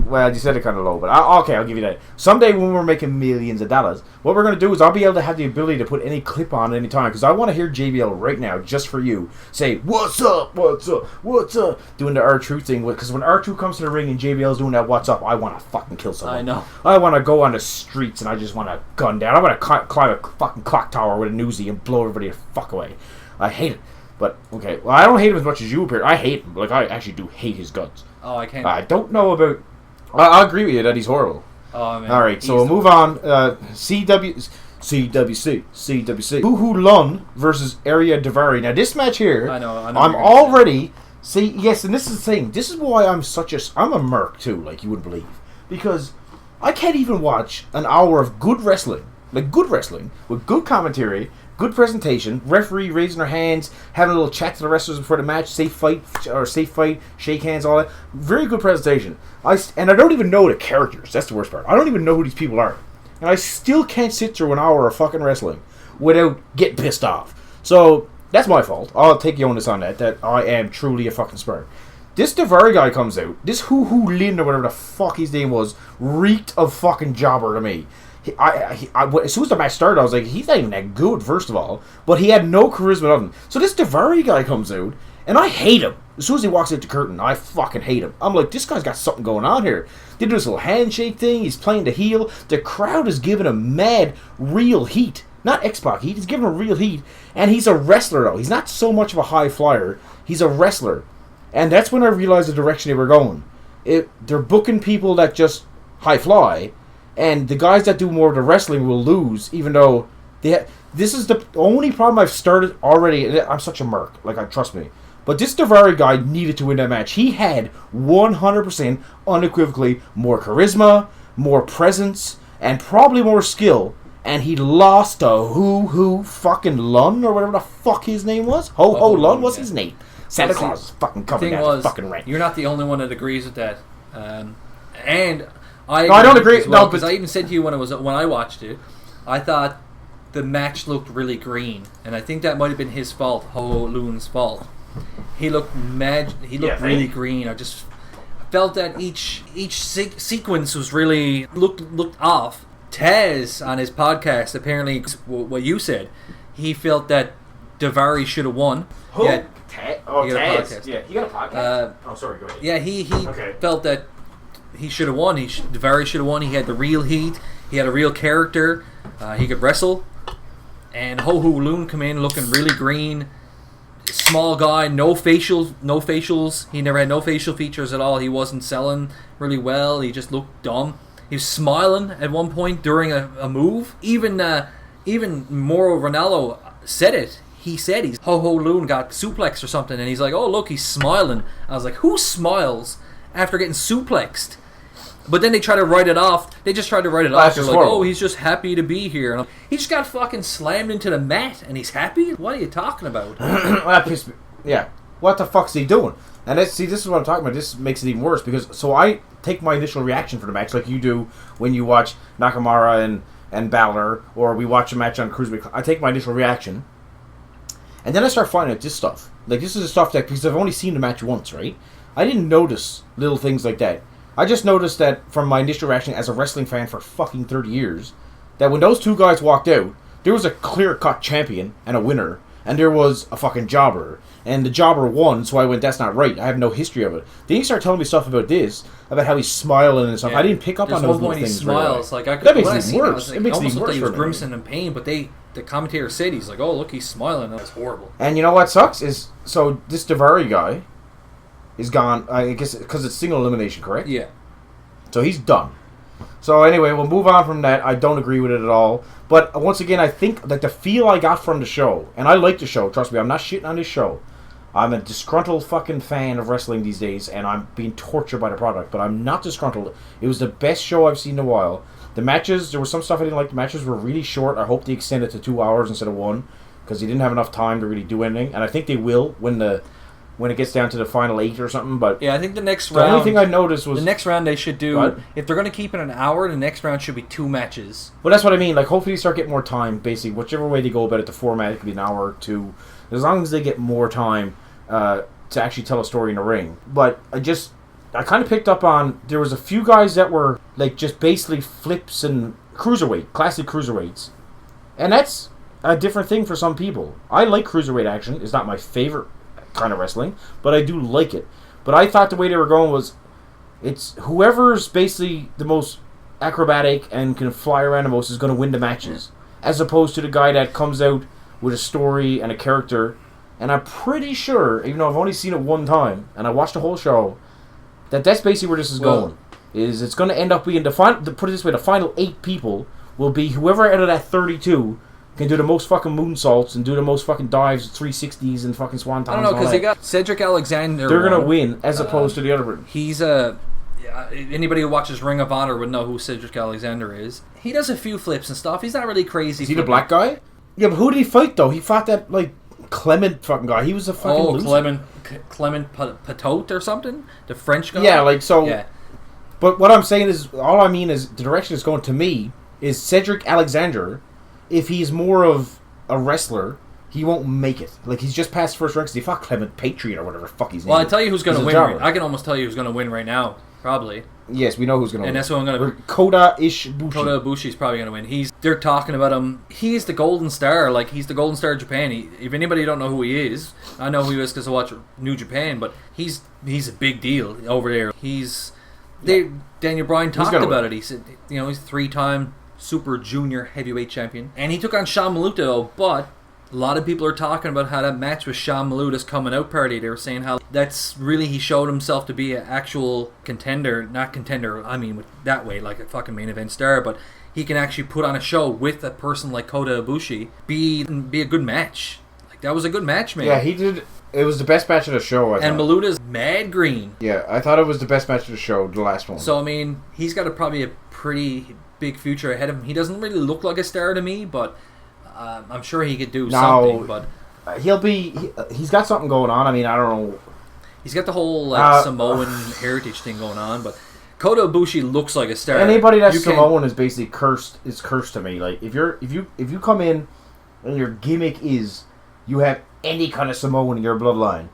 Speaker 2: Well, you said it kind of low, but okay, I'll give you that. Someday when we're making millions of dollars, what we're going to do is I'll be able to have the ability to put any clip on at any time, because I want to hear JBL right now, just for you, say, what's up, what's up, what's up, doing the R-Truth thing, because when R2 comes to the ring and JBL's doing that what's up, I want to fucking kill someone.
Speaker 3: I know.
Speaker 2: I want to go on the streets and I just want to gun down. I want to climb a fucking clock tower with a newsie and blow everybody the fuck away. I hate it. But, okay, well, I don't hate him as much as you appear. I hate him. Like, I actually do hate his guts.
Speaker 3: Oh, I can't.
Speaker 2: I don't know about... I agree with you that he's horrible.
Speaker 3: Oh, man.
Speaker 2: Alright, so we'll move on. CWC. Boohoo Lun versus Arya Daivari. Now, this match here,
Speaker 3: I know
Speaker 2: I'm already... See, yes, and this is the thing. This is why I'm I'm a merc, too, like you wouldn't believe. Because I can't even watch an hour of good wrestling. Like, good wrestling, with good commentary, good presentation, referee raising their hands, having a little chat to the wrestlers before the match, safe fight, shake hands, all that. Very good presentation. And I don't even know the characters. That's the worst part. I don't even know who these people are. And I still can't sit through an hour of fucking wrestling without getting pissed off. So, that's my fault. I'll take the onus on that I am truly a fucking spur. This Daivari guy comes out. This Hoo Lin or whatever the fuck his name was reeked of fucking jobber to me. As soon as the match started, I was like, he's not even that good, first of all. But he had no charisma of him. So this Daivari guy comes out, and I hate him. As soon as he walks out the curtain, I fucking hate him. I'm like, this guy's got something going on here. They do this little handshake thing. He's playing the heel. The crowd is giving him mad, real heat. Not X-Pac heat. He's giving him real heat. And he's a wrestler, though. He's not so much of a high flyer. He's a wrestler. And that's when I realized the direction they were going. They're booking people that just high fly. And the guys that do more of the wrestling will lose, even though this is the only problem I've started already. I'm such a merc, trust me. But this Daivari guy needed to win that match. He had 100% unequivocally more charisma, more presence, and probably more skill. And he lost to Hoo fucking Lun, or whatever the fuck his name was. Ho Lun was his name. Santa Claus is fucking covered that fucking Rant.
Speaker 3: You're not the only one that agrees with that. And
Speaker 2: I don't agree.
Speaker 3: Well, because I even said to you when I watched it, I thought the match looked really green, and I think that might have been his fault, Ho Lun's fault. He looked really green. I just felt that each sequence was really looked off. Taz on his podcast, apparently, what you said, he felt that Daivari should have won.
Speaker 2: Who? Taz. Yeah, he got a podcast. Sorry, go ahead.
Speaker 3: Yeah, he felt that he should have won. Daivari should have won. He had the real heat. He had a real character. He could wrestle. And Ho Lun come in looking really green. Small guy, no facials. He never had no facial features at all. He wasn't selling really well. He just looked dumb. He was smiling at one point during a move. Even Mauro Ranallo said it. He said Ho Lun got suplexed or something, and he's like, oh, look, he's smiling. I was like, who smiles after getting suplexed? But then they try to write it off. They just tried to write it off. They're like, oh, he's just happy to be here. And he just got fucking slammed into the mat, and he's happy? What are you talking about?
Speaker 2: Well, that pissed me. Yeah. What the fuck's he doing? And this is what I'm talking about. This makes it even worse, because so I take my initial reaction for the match like you do when you watch Nakamura and Balor, or we watch a match on Cruiserweight. I take my initial reaction, and then I start finding out this stuff. Like, this is the stuff that, because I've only seen the match once, right? I didn't notice little things like that. I just noticed that from my initial reaction as a wrestling fan for fucking 30 years, that when those two guys walked out, there was a clear-cut champion and a winner, and there was a fucking jobber. And the jobber won, so I went, that's not right. I have no history of it. Then you start telling me stuff about this, about how he's smiling and stuff. Yeah. I didn't pick up on those little things.
Speaker 3: There's one point he smiles.
Speaker 2: Right, that makes it worse. It makes it even worse.
Speaker 3: He was grimacing in pain, but the commentator said, he's like, oh, look, he's smiling. That's horrible.
Speaker 2: And you know what sucks is, so this Daivari guy is gone, I guess, because it's single elimination, correct?
Speaker 3: Yeah.
Speaker 2: So he's done. So anyway, we'll move on from that. I don't agree with it at all. But once again, I think that the feel I got from the show, and I like the show, trust me, I'm not shitting on this show. I'm a disgruntled fucking fan of wrestling these days, and I'm being tortured by the product, but I'm not disgruntled. It was the best show I've seen in a while. The matches, there was some stuff I didn't like. The matches were really short. I hope they extend it to 2 hours instead of 1, because they didn't have enough time to really do anything, and I think they will when it gets down to the final 8 or something. But
Speaker 3: yeah, I think the next round...
Speaker 2: The only thing I noticed was...
Speaker 3: The next round they should do... What? If they're going to keep it an hour, the next round should be 2 matches.
Speaker 2: Well, that's what I mean. Like, hopefully they start getting more time, basically. Whichever way they go about it, the format, it could be an hour or 2. As long as they get more time to actually tell a story in the ring. But I kind of picked up on, there was a few guys that were like just basically flips and cruiserweight, classic cruiserweights. And that's a different thing for some people. I like cruiserweight action. It's not my favorite kind of wrestling, but I do like it. But I thought the way they were going was, it's whoever's basically the most acrobatic and can fly around the most is going to win the matches. As opposed to the guy that comes out with a story and a character. And I'm pretty sure, even though I've only seen it one time, and I watched the whole show, that's basically where this is going. Is it's going to end up being the final. Put it this way: the final 8 people will be whoever out of that 32 can do the most fucking moonsaults and do the most fucking dives, 360s, and fucking swantons.
Speaker 3: I don't know, because they got Cedric Alexander.
Speaker 2: They're going to win as opposed to the other one.
Speaker 3: He's anybody who watches Ring of Honor would know who Cedric Alexander is. He does a few flips and stuff. He's not really crazy.
Speaker 2: Is he the black guy? Yeah, but who did he fight though? He fought that like Clement fucking guy. He was a fucking loser.
Speaker 3: Clement Patot or something? The French guy?
Speaker 2: Yeah, like so.
Speaker 3: Yeah.
Speaker 2: But what I'm saying is, all I mean is, the direction it's going to me is Cedric Alexander, if he's more of a wrestler, he won't make it. Like, he's just past first rank because he fought Clement Patriot or whatever the fuck he's name.
Speaker 3: Well, I tell you who's going to win. I can almost tell you who's going to win right now, probably.
Speaker 2: Yes, we know who's going to win.
Speaker 3: And that's who I'm going to...
Speaker 2: Kota Ibushi.
Speaker 3: Kota Ibushi's probably going to win. They're talking about him. He's the golden star. Like, he's the golden star of Japan. If anybody don't know who he is, I know who he is because I watch New Japan, but he's a big deal over there. Daniel Bryan talked about it. He said, he's 3-time Super Junior Heavyweight Champion. And he took on Sean Maluta, though, but a lot of people are talking about how that match with Sean Maluta's coming out party. They were saying how that's really, he showed himself to be an actual contender. Not contender, I mean, that way, like a fucking main event star, but he can actually put on a show with a person like Kota Ibushi, be a good match. Like, that was a good match, man.
Speaker 2: Yeah, he did. It was the best match of the show, I thought.
Speaker 3: And Maluta's mad green.
Speaker 2: Yeah, I thought it was the best match of the show, the last one.
Speaker 3: So, I mean, he's got probably a pretty big future ahead of him. He doesn't really look like a star to me, but I'm sure he could do something. But
Speaker 2: he's got something going on. I mean, I don't know.
Speaker 3: He's got the whole Samoan heritage thing going on, but Kota Ibushi looks like a star.
Speaker 2: Anybody that's Samoan is basically cursed. Is cursed to me. Like, if you come in and your gimmick is you have any kind of Samoan in your bloodline,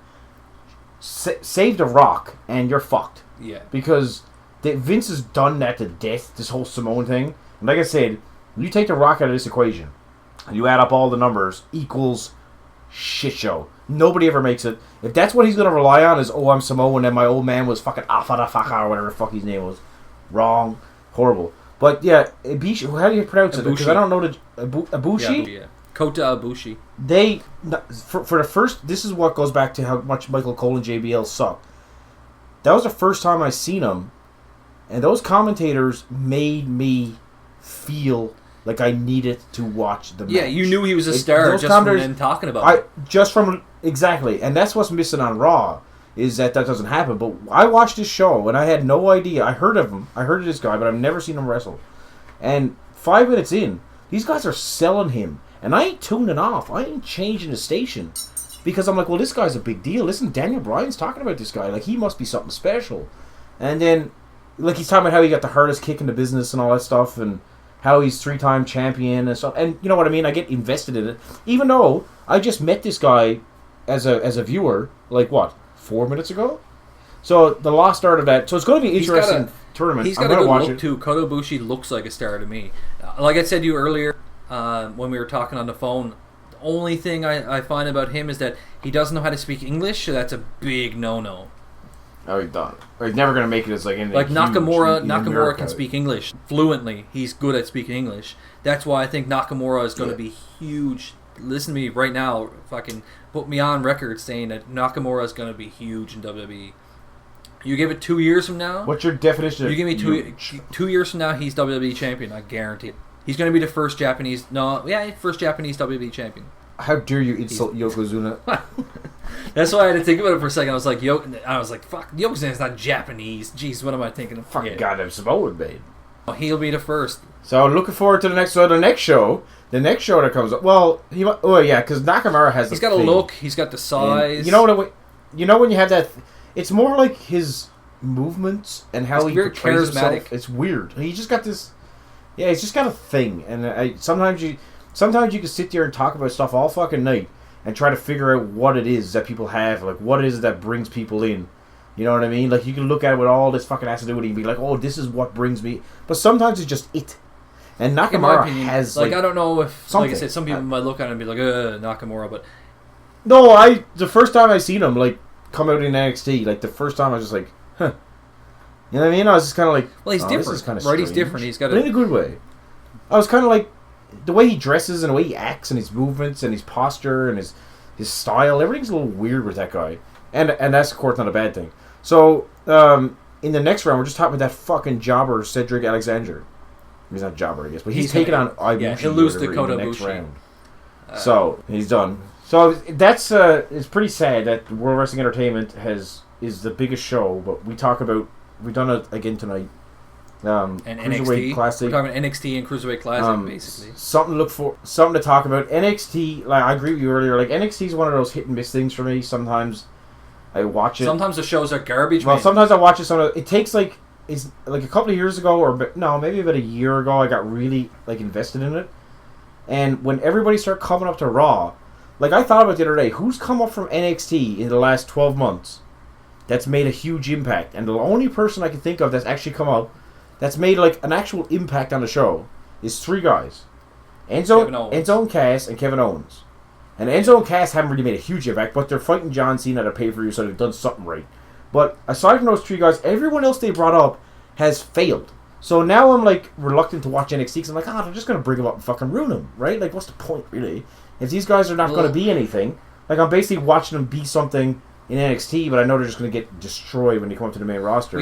Speaker 2: save The Rock and you're fucked.
Speaker 3: Yeah.
Speaker 2: Because Vince has done that to death, this whole Samoan thing. And like I said, you take The Rock out of this equation, and you add up all the numbers, equals shit show. Nobody ever makes it. If that's what he's going to rely on is, I'm Samoan and my old man was fucking Afara or whatever the fuck his name was. Wrong. Horrible. But yeah, Ibushi, how do you pronounce it? Because I don't know the... Ibushi?
Speaker 3: Yeah. Kota Ibushi.
Speaker 2: For the first... This is what goes back to how much Michael Cole and JBL suck. That was the first time I seen them, and those commentators made me feel like I needed to watch the match.
Speaker 3: Yeah, you knew he was a star just from them talking about it. Exactly, and that's what's missing on Raw, is that doesn't happen. But I watched this show, and I had no idea. I heard of him. I heard of this guy, but I've never seen him wrestle. And 5 minutes in, these guys are selling him. And I ain't tuning off. I ain't changing the station. Because I'm like, well, this guy's a big deal. Listen, Daniel Bryan's talking about this guy. Like, he must be something special. And then, like, he's talking about how he got the hardest kick in the business and all that stuff, and how he's 3-time champion and stuff. And you know what I mean? I get invested in it. Even though I just met this guy as a viewer, like, 4 minutes ago? So, the lost art of that. So, it's going to be an interesting tournament. He's got a good look, too. Kota Ibushi looks like a star to me. Like I said to you earlier, when we were talking on the phone, the only thing I find about him is that he doesn't know how to speak English, so that's a big no-no.
Speaker 2: Oh, he's done. He's never going to make it as like anything.
Speaker 3: Like Nakamura can speak English fluently. He's good at speaking English. That's why I think Nakamura is going to be huge. Listen to me right now. Fucking put me on record saying that Nakamura is going to be huge in WWE. You give it 2 years from now.
Speaker 2: What's your definition?
Speaker 3: You give me 2 years from now, he's WWE champion. I guarantee it. He's going to be the first Japanese WWE champion.
Speaker 2: How dare you insult Yokozuna?
Speaker 3: That's why I had to think about it for a second. I was like, fuck, Yokozuna's not Japanese. Jeez, what am I thinking of?
Speaker 2: Fucking goddamn Samoan, babe.
Speaker 3: He'll be the first.
Speaker 2: So looking forward to the next. So the next show that comes up. Well, because Nakamura has.
Speaker 3: He's got a look. He's got the size.
Speaker 2: And you know what? You know when you have that. It's more like his movements and how he portrays himself. It's weird. He just got this. Yeah, he's just got a thing, and sometimes you can sit there and talk about stuff all fucking night and try to figure out what it is that people have, like what it is that brings people in. You know what I mean? Like, you can look at it with all this fucking assiduity and be like, oh, this is what brings me... But sometimes it's just it. And Nakamura has,
Speaker 3: like... I don't know if...
Speaker 2: something.
Speaker 3: Like I said, some people might look at it and be like, Nakamura, but...
Speaker 2: No, the first time I seen him, like, come out in NXT, like, the first time I was just like, huh. You know what I mean? I was just kind of like...
Speaker 3: Well, he's different.
Speaker 2: This is kind of
Speaker 3: right, he's different. He's got
Speaker 2: but in a good way. I was kind of like... The way he dresses and the way he acts and his movements and his posture and his style, everything's a little weird with that guy. And that's, of course, not a bad thing. So, in the next round, we're just talking about that fucking jobber, Cedric Alexander. He's not a jobber, I guess, but he's taking on Ibushi.
Speaker 3: Yeah, he'll lose to Kota
Speaker 2: in the next
Speaker 3: Ibushi.
Speaker 2: round. So, he's done. So, that's, it's pretty sad that World Wrestling Entertainment is the biggest show, but we've done it again tonight.
Speaker 3: And
Speaker 2: Cruiserweight
Speaker 3: NXT.
Speaker 2: Classic.
Speaker 3: We're talking NXT and Cruiserweight Classic, basically.
Speaker 2: Something to talk about. NXT, like I agree with you earlier, like NXT is one of those hit and miss things for me. Sometimes I watch it.
Speaker 3: Sometimes the shows are garbage.
Speaker 2: Well,
Speaker 3: man.
Speaker 2: sometimes I watch it. It takes it's like a couple of years ago, maybe about a year ago, I got really like invested in it. And when everybody started coming up to Raw, like I thought about the other day, who's come up from NXT in the last 12 months that's made a huge impact? And the only person I can think of that's actually come up that's made like an actual impact on the show is 3 guys. Enzo and Cass and Kevin Owens. And Enzo and Cass haven't really made a huge impact, but they're fighting John Cena at a pay-per-view, so they've done something right. But aside from those 3 guys, everyone else they brought up has failed. So now I'm like reluctant to watch NXT because I'm like, they're just going to bring them up and fucking ruin them, right? Like, what's the point, really? If these guys are not going to be anything, like I'm basically watching them be something in NXT, but I know they're just going to get destroyed when they come up to the main roster.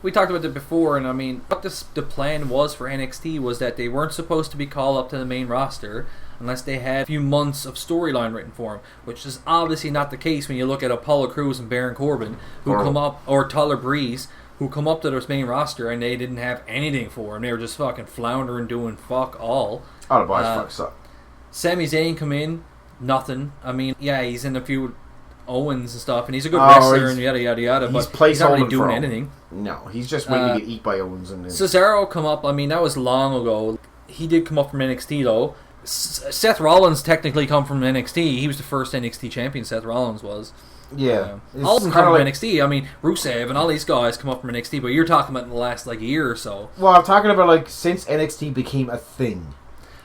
Speaker 3: We talked about it before, and I mean, what the plan was for NXT was that they weren't supposed to be called up to the main roster unless they had a few months of storyline written for them, which is obviously not the case when you look at Apollo Crews and Baron Corbin, who come up, or Tyler Breeze, who come up to this main roster and they didn't have anything for them. They were just fucking floundering, doing fuck all.
Speaker 2: Oh, the boys fuck suck.
Speaker 3: Sami Zayn come in, nothing. I mean, yeah, he's in a few Owens and stuff, and he's a good wrestler and yada yada yada, but he's not really doing anything.
Speaker 2: No, he's just waiting to get eat by Owens. And
Speaker 3: Cesaro come up, I mean, that was long ago. He did come up from NXT though. Seth Rollins technically come from NXT. He was the first NXT champion, Seth Rollins was.
Speaker 2: Yeah.
Speaker 3: All of them come from NXT. I mean, Rusev and all these guys come up from NXT, but you're talking about in the last like year or so.
Speaker 2: Well, I'm talking about like since NXT became a thing.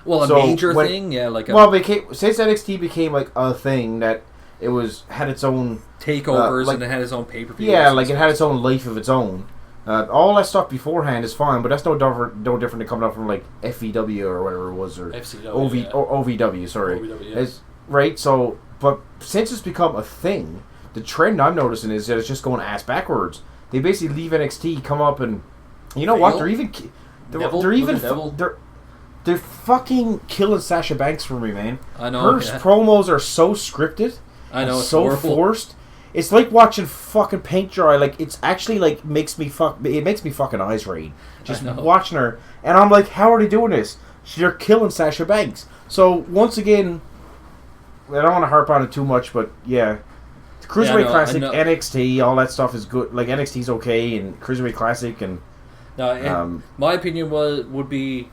Speaker 3: Well, a major thing, yeah, like
Speaker 2: since NXT became like a thing that it had its own
Speaker 3: takeovers and it had its own pay-per-views.
Speaker 2: Yeah, like it had its own life of its own. All that stuff beforehand is fine, but that's no different than coming up from like FEW or whatever it was, or
Speaker 3: FCW,
Speaker 2: or OVW. Sorry,
Speaker 3: OVW, yeah.
Speaker 2: Right. So, but since it's become a thing, the trend I'm noticing is that it's just going ass backwards. They basically leave NXT, come up, and you know what? They're fucking killing Sasha Banks for me, man.
Speaker 3: I know.
Speaker 2: Her promos are so scripted.
Speaker 3: I know.
Speaker 2: It's so forced. It's like watching fucking paint dry. Like, it's actually like makes me fucking eyes rain just watching her. And I'm like, how are they doing this? They're killing Sasha Banks. So once again, I don't want to harp on it too much, but yeah, the Cruiserweight Classic, NXT, all that stuff is good. Like NXT's okay, and Cruiserweight Classic, and
Speaker 3: my opinion would be,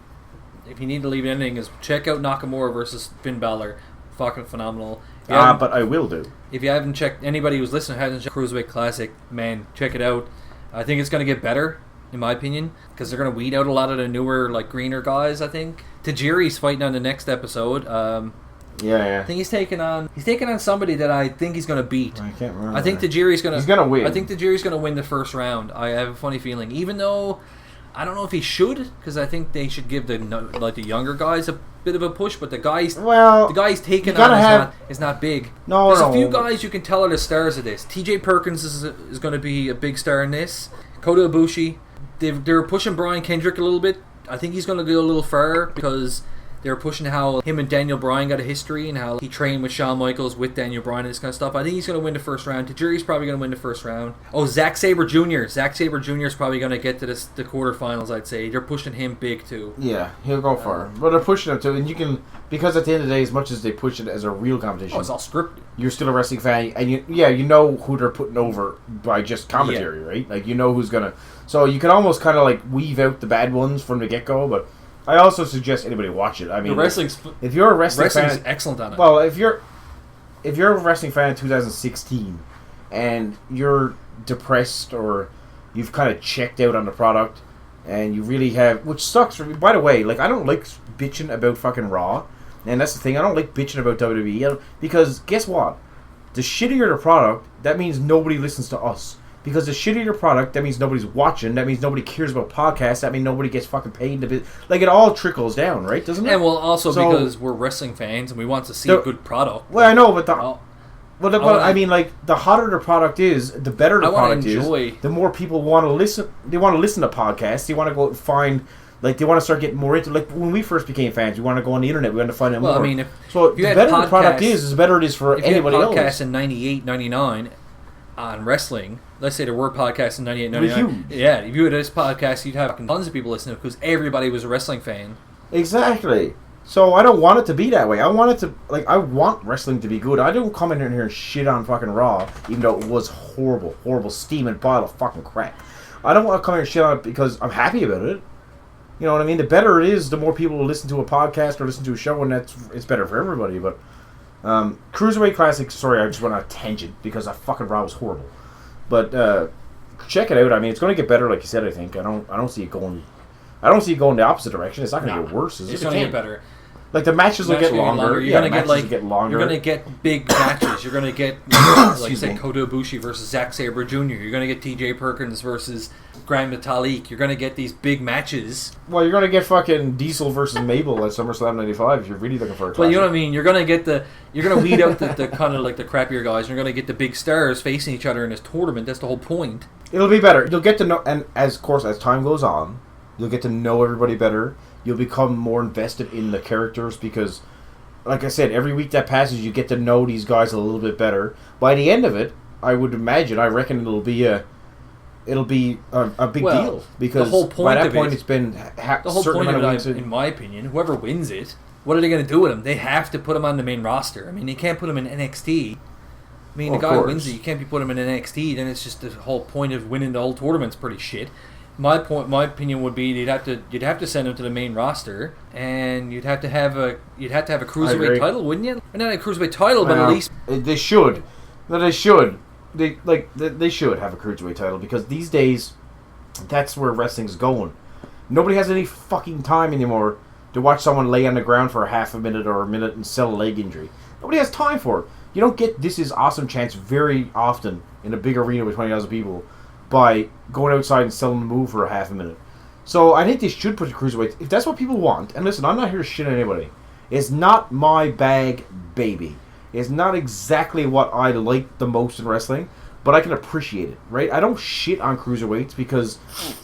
Speaker 3: if you need to leave anything, is check out Nakamura versus Finn Balor. Fucking phenomenal.
Speaker 2: But I will do.
Speaker 3: If you haven't checked, anybody who's listening hasn't checked Cruiserweight Classic, man, check it out. I think it's going to get better, in my opinion, because they're going to weed out a lot of the newer, like, greener guys, I think. Tajiri's fighting on the next episode.
Speaker 2: Yeah.
Speaker 3: I think he's taking on somebody that I think he's going to beat.
Speaker 2: I can't remember.
Speaker 3: I think Tajiri's going to...
Speaker 2: He's going to win.
Speaker 3: I think Tajiri's going to win the first round. I have a funny feeling. Even though... I don't know if he should, because I think they should give the younger guys a bit of a push, but the guys taking on is not big. There's a few guys you can tell are the stars of this. TJ Perkins is going to be a big star in this. Kota Ibushi. They're pushing Brian Kendrick a little bit. I think he's going to go a little far because they're pushing how him and Daniel Bryan got a history and how he trained with Shawn Michaels with Daniel Bryan and this kind of stuff. I think he's going to win the first round. Tajiri's probably going to win the first round. Oh, Zack Sabre Jr. Zack Sabre Jr. is probably going to get to the quarterfinals, I'd say. They're pushing him big, too.
Speaker 2: Yeah, he'll go far. But they're pushing him, too. And you can... Because at the end of the day, as much as they push it as a real competition...
Speaker 3: Oh, it's all scripted.
Speaker 2: You're still a wrestling fan. And you know who they're putting over by just commentary, right? Like, you know who's going to... So you can almost kind of, like, weave out the bad ones from the get-go, but... I also suggest anybody watch it. I mean, if you're a wrestling fan,
Speaker 3: excellent on it.
Speaker 2: Well, if you're a wrestling fan in 2016, and you're depressed or you've kind of checked out on the product and you really have, which sucks for me. By the way, like, I don't like bitching about fucking Raw, and that's the thing, I don't like bitching about WWE, because guess what? The shittier the product, that means nobody listens to us. Because the shittier the product, that means nobody's watching, that means nobody cares about podcasts, that means nobody gets fucking paid to be, like, it all trickles down, right? Doesn't it?
Speaker 3: And well, also because we're wrestling fans and we want to see a good product.
Speaker 2: Well, I know, but I mean, like, the hotter the product is, the better the product is. The more people want to listen. They want to listen to podcasts. They want to go and find, like, they want to start getting more into. Like, when we first became fans, we want to go on the internet. We want to find out more.
Speaker 3: I mean,
Speaker 2: the better the product is, the better it is for anybody else.
Speaker 3: If you had podcasts in 98, 99 on wrestling, let's say there were podcasts in 98, 99. Yeah, if you had this podcast, you'd have tons of people listening because everybody was a wrestling fan.
Speaker 2: Exactly. So I don't want it to be that way. I want it to, like, I want wrestling to be good. I don't come in here and shit on fucking Raw, even though it was horrible, steaming pile of fucking crap. I don't want to come here and shit on it because I'm happy about it. You know what I mean? The better it is, the more people will listen to a podcast or listen to a show, and it's better for everybody. But Cruiserweight Classic, sorry, I just went on a tangent because that fucking Raw was horrible. But check it out. I mean, it's going to get better, like you said. I think I don't see it going. I don't see it going the opposite direction. It's not going to get worse.
Speaker 3: It's going to get better.
Speaker 2: Like, the matches will get longer.
Speaker 3: You're going to get longer. You're going to get big matches. You're going to get, like, say, Kota Ibushi versus Zack Sabre Jr. You're going to get T.J. Perkins versus Grand Metalik. You're going to get these big matches.
Speaker 2: Well, you're going to get fucking Diesel versus Mabel at SummerSlam 95 if you're really looking for a classic.
Speaker 3: Well, you know what I mean? You're going to weed out the kind of, like, the crappier guys. You're going to get the big stars facing each other in this tournament. That's the whole point.
Speaker 2: It'll be better. You'll get to know, and as time goes on, you'll get to know everybody better. You'll become more invested in the characters because, like I said, every week that passes, you get to know these guys a little bit better. By the end of it, I reckon it'll be a big deal because the whole point by that point it's been
Speaker 3: the whole point of it, in my opinion, whoever wins it, what are they going to do with him? They have to put him on the main roster. I mean, they can't put him in NXT. I mean, the guy who wins it, you can't be putting him in NXT. Then it's just the whole point of winning the whole tournament's pretty shit. My opinion would be you'd have to send him to the main roster, and you'd have to have a cruiserweight title, wouldn't you? Not a cruiserweight title, but at least
Speaker 2: they should. They should have a cruiserweight title because these days, that's where wrestling's going. Nobody has any fucking time anymore to watch someone lay on the ground for a half a minute or a minute and sell a leg injury. Nobody has time for it. You don't get This Is Awesome chance very often in a big arena with 20,000 people by going outside and selling the move for a half a minute. So I think they should put the cruiserweight. If that's what people want, and listen, I'm not here to shit on anybody. It's not my bag, baby. It's not exactly what I like the most in wrestling, but I can appreciate it, right? I don't shit on cruiserweights because,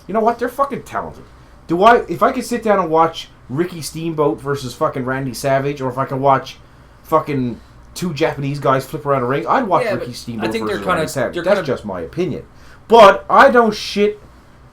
Speaker 2: you know what? They're fucking talented. If I could sit down and watch Ricky Steamboat versus fucking Randy Savage, or if I could watch fucking two Japanese guys flip around a ring, I'd watch Ricky Steamboat versus Randy Savage. That's just my opinion. But I don't shit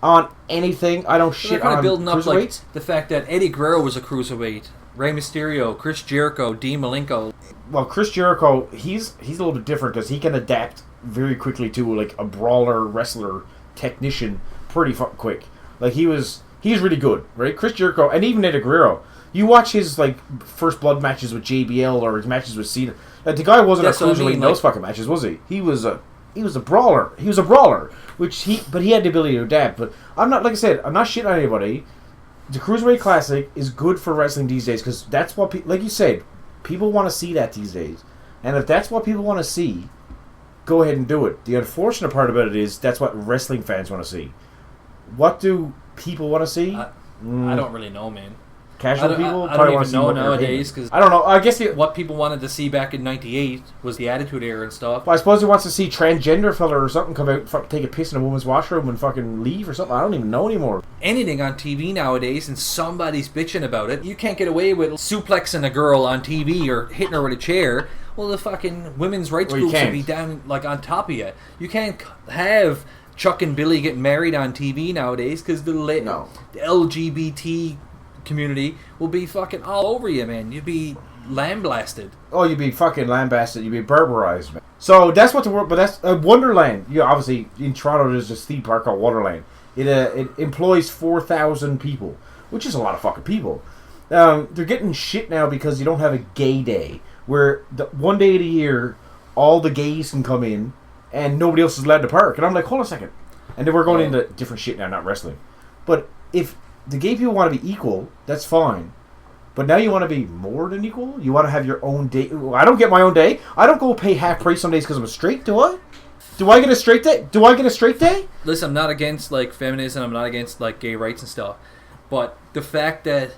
Speaker 2: on anything. I don't shit on building up like
Speaker 3: the fact that Eddie Guerrero was a cruiserweight, Rey Mysterio, Chris Jericho, Dean Malenko.
Speaker 2: Well, Chris Jericho, he's a little bit different because he can adapt very quickly to like a brawler, wrestler, technician pretty quick. Like he's really good, right? Chris Jericho and even Eddie Guerrero. You watch his like first blood matches with JBL or his matches with Cena. Like the guy wasn't a cruiserweight in those fucking matches, was he? He was a brawler. He was a brawler, but he had the ability to adapt. But I'm not, like I said, I'm not shitting on anybody. The Cruiserweight Classic is good for wrestling these days because that's what, like you said, people want to see that these days. And if that's what people want to see, go ahead and do it. The unfortunate part about it is that's what wrestling fans want to see. What do people want to see?
Speaker 3: I don't really know, man.
Speaker 2: Casual people
Speaker 3: I don't even know nowadays because
Speaker 2: I don't know. I guess
Speaker 3: what people wanted to see back in '98 was the Attitude Era and stuff.
Speaker 2: Well, I suppose he wants to see transgender fella or something come out, take a piss in a woman's washroom and fucking leave or something. I don't even know anymore.
Speaker 3: Anything on TV nowadays, and somebody's bitching about it. You can't get away with suplexing a girl on TV or hitting her with a chair. Well, the fucking women's rights groups would be down like on top of you. You can't have Chuck and Billy getting married on TV nowadays because the LGBT community will be fucking all over you, man. You'd be lambasted.
Speaker 2: Oh, you'd be fucking lambasted. You'd be barbarized, man. So that's what the world. But that's Wonderland. You know, obviously in Toronto there's this theme park called Wonderland. It employs 4,000 people, which is a lot of fucking people. They're getting shit now because you don't have a gay day, where one day of the year all the gays can come in and nobody else is allowed to park. And I'm like, hold on a second. And then we're going into different shit now, not wrestling. But if the gay people want to be equal, that's fine. But now you want to be more than equal? You want to have your own day? I don't get my own day. I don't go pay half price some days because I'm straight, do I? Do I get a straight day?
Speaker 3: Listen, I'm not against like feminism. I'm not against like gay rights and stuff. But the fact that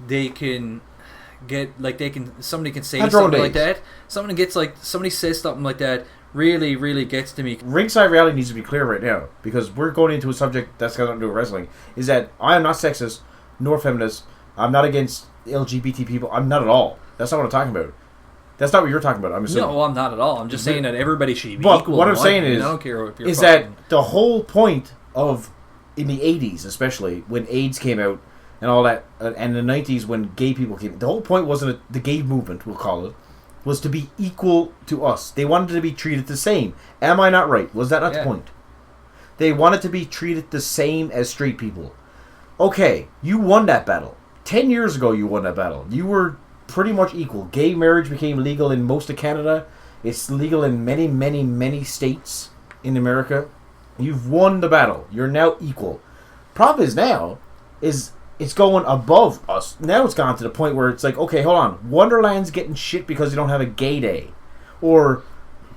Speaker 3: they can get like somebody can say something like that. Somebody says something like that really, really gets to me.
Speaker 2: Ringside Reality needs to be clear right now because we're going into a subject that's got nothing to do with wrestling. Is that I am not sexist nor feminist. I'm not against LGBT people. I'm not at all. That's not what I'm talking about. That's not what you're talking about. I'm assuming.
Speaker 3: No, I'm not at all. I'm just saying that everybody should be
Speaker 2: but
Speaker 3: equal.
Speaker 2: What I'm saying is,
Speaker 3: I don't care if you're
Speaker 2: is that the whole point of in the 80s, especially when AIDS came out and all that, and the 90s when gay people came. The whole point wasn't the gay movement, we'll call it, was to be equal to us. They wanted to be treated the same. Am I not right? Was that not the point? They wanted to be treated the same as straight people. Okay, you won that battle. 10 years ago you won that battle. You were pretty much equal. Gay marriage became legal in most of Canada. It's legal in many, many, many states in America. You've won the battle. You're now equal. Problem is now, it's going above us. Now it's gone to the point where it's like, okay, hold on. Wonderland's getting shit because they don't have a gay day. Or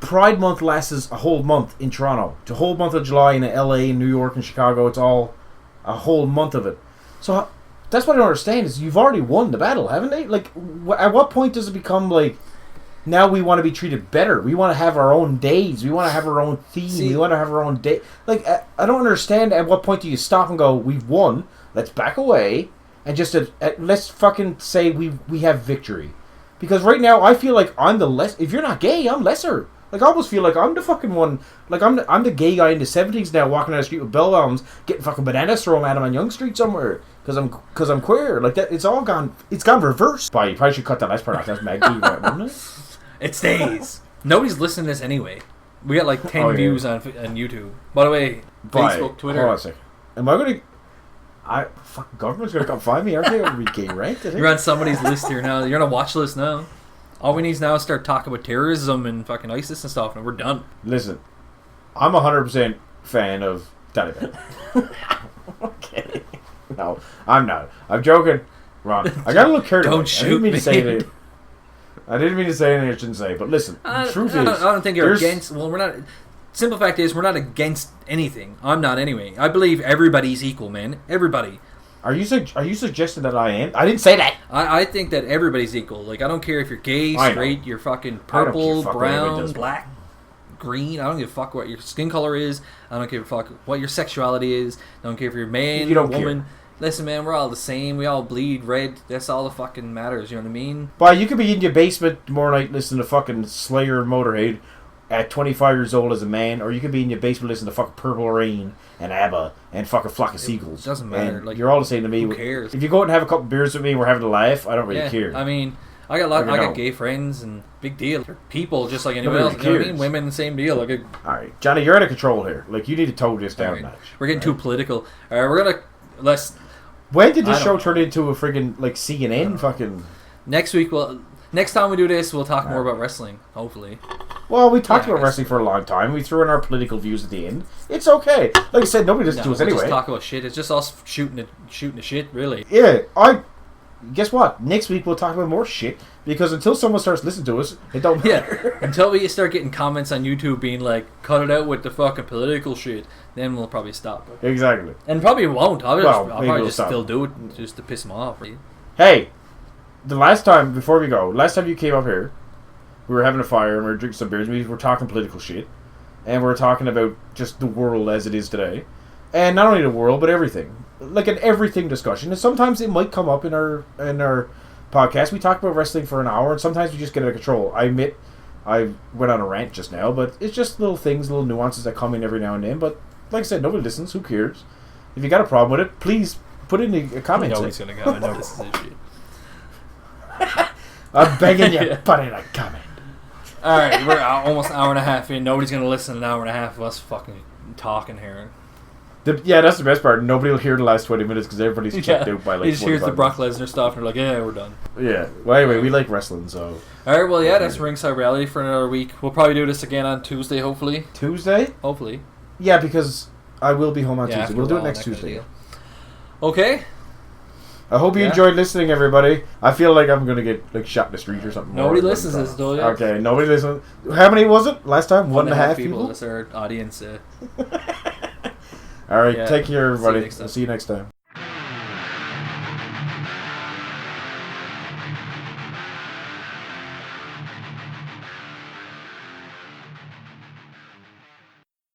Speaker 2: Pride Month lasts a whole month in Toronto. The whole month of July in LA, New York, and Chicago. It's all a whole month of it. So that's what I don't understand is you've already won the battle, haven't they? Like, at what point does it become like, now we want to be treated better. We want to have our own days. We want to have our own theme. We want to have our own day. Like, I don't understand at what point do you stop and go, we've won. Let's back away and just let's fucking say we have victory. Because right now I feel like I'm the less. If you're not gay, I'm lesser. Like I almost feel like I'm the fucking one. Like I'm the gay guy in the 70s now, walking down the street with bell bounds, getting fucking bananas thrown at him on Yonge Street somewhere because I'm queer. Like that, it's all gone. It's gone reverse. But you probably should cut that last part off. That's mad gay, right, wouldn't it?
Speaker 3: It stays. Nobody's listening to this anyway. We got like 10 views on YouTube. By the way, Facebook, Twitter.
Speaker 2: Hold on a second. Am I gonna? Fucking government's gonna come find me, aren't they? I'm gonna be gay, right?
Speaker 3: You're on somebody's list here now. You're on a watch list now. All we need now is start talking about terrorism and fucking ISIS and stuff, and we're done.
Speaker 2: Listen, I'm 100% fan of Taliban. Okay. No, I'm not. I'm joking. Ron, I got a little carried away.
Speaker 3: Don't shoot me.
Speaker 2: I didn't mean to say anything I shouldn't say, but listen, the truth is...
Speaker 3: I don't think you're against... Well, we're not... Simple fact is, we're not against anything. I'm not anyway. I believe everybody's equal, man. Everybody.
Speaker 2: Are you suggesting that I am? I didn't say that.
Speaker 3: I think that everybody's equal. Like, I don't care if you're gay, straight, you're fucking purple, brown, black, green. I don't give a fuck what your skin color is. I don't give a fuck what your sexuality is. I don't care if you're man, woman. Care. Listen, man, we're all the same. We all bleed red. That's all that fucking matters. You know what I mean?
Speaker 2: But you could be in your basement tomorrow night listening to fucking Slayer and Motorhead at 25 years old as a man, or you could be in your basement listening to fucking Purple Rain and ABBA and fucking Flock of Seagulls.
Speaker 3: It doesn't matter.
Speaker 2: Like, you're all the same to me.
Speaker 3: Who cares?
Speaker 2: If you go out and have a couple beers with me and we're having a laugh, I don't really care.
Speaker 3: I mean, I got gay friends and big deal. They're people just like anybody else. You know what I mean? Women, the same deal. Like
Speaker 2: all right, Johnny, you're out of control here. Like, you need to tone this down a notch.
Speaker 3: We're getting too political. All right, we're gonna
Speaker 2: When did this show turn into a friggin' like CNN fucking?
Speaker 3: Next week, next time we do this, we'll talk more about wrestling. Hopefully.
Speaker 2: Well, we talked about wrestling for a long time. We threw in our political views at the end. It's okay. Like I said, nobody listens to us anyway.
Speaker 3: Just talk about shit. It's just us shooting the shit, really.
Speaker 2: Yeah, guess what? Next week we'll talk about more shit because until someone starts listening to us, it don't matter.
Speaker 3: Yeah, until we start getting comments on YouTube being like, "Cut it out with the fucking political shit," then we'll probably stop.
Speaker 2: Exactly.
Speaker 3: And probably won't. I'll probably just still do it just to piss them off. Right?
Speaker 2: Hey, last time you came up here, we were having a fire and we were drinking some beers. We were talking political shit, and we were talking about just the world as it is today, and not only the world but everything, like an everything discussion. And sometimes it might come up in our podcast. We talk about wrestling for an hour, and sometimes we just get out of control. I admit, I went on a rant just now, but it's just little things, little nuances that come in every now and then. But like I said, nobody listens. Who cares? If you got a problem with it, please put it in the comments.
Speaker 3: Nobody's gonna go. I know this is a shit.
Speaker 2: I'm begging you, put in a comment.
Speaker 3: Alright, we're almost an hour and a half in. Nobody's going to listen to an hour and a half of us fucking talking here.
Speaker 2: That's the best part. Nobody will hear the last 20 minutes because everybody's checked out by like.
Speaker 3: He just hears the
Speaker 2: 45
Speaker 3: Brock
Speaker 2: minutes.
Speaker 3: Lesnar stuff and they're like, yeah, we're done.
Speaker 2: Yeah. Well, anyway, we like wrestling, so.
Speaker 3: All right. Well, yeah, that's Ringside Reality for another week. We'll probably do this again on Tuesday, hopefully.
Speaker 2: Tuesday?
Speaker 3: Hopefully.
Speaker 2: Yeah, because I will be home on Tuesday. We'll do it next
Speaker 3: Tuesday.
Speaker 2: Tuesday.
Speaker 3: Okay.
Speaker 2: I hope you enjoyed listening, everybody. I feel like I'm gonna get like shot in the street or something.
Speaker 3: Nobody listens to this, though. Yeah.
Speaker 2: Okay, nobody listens. How many was it last time? 1.5 people.
Speaker 3: That's our audience.
Speaker 2: All right,
Speaker 3: Yeah.
Speaker 2: take care, everybody.
Speaker 3: See you next time.
Speaker 2: See you next time.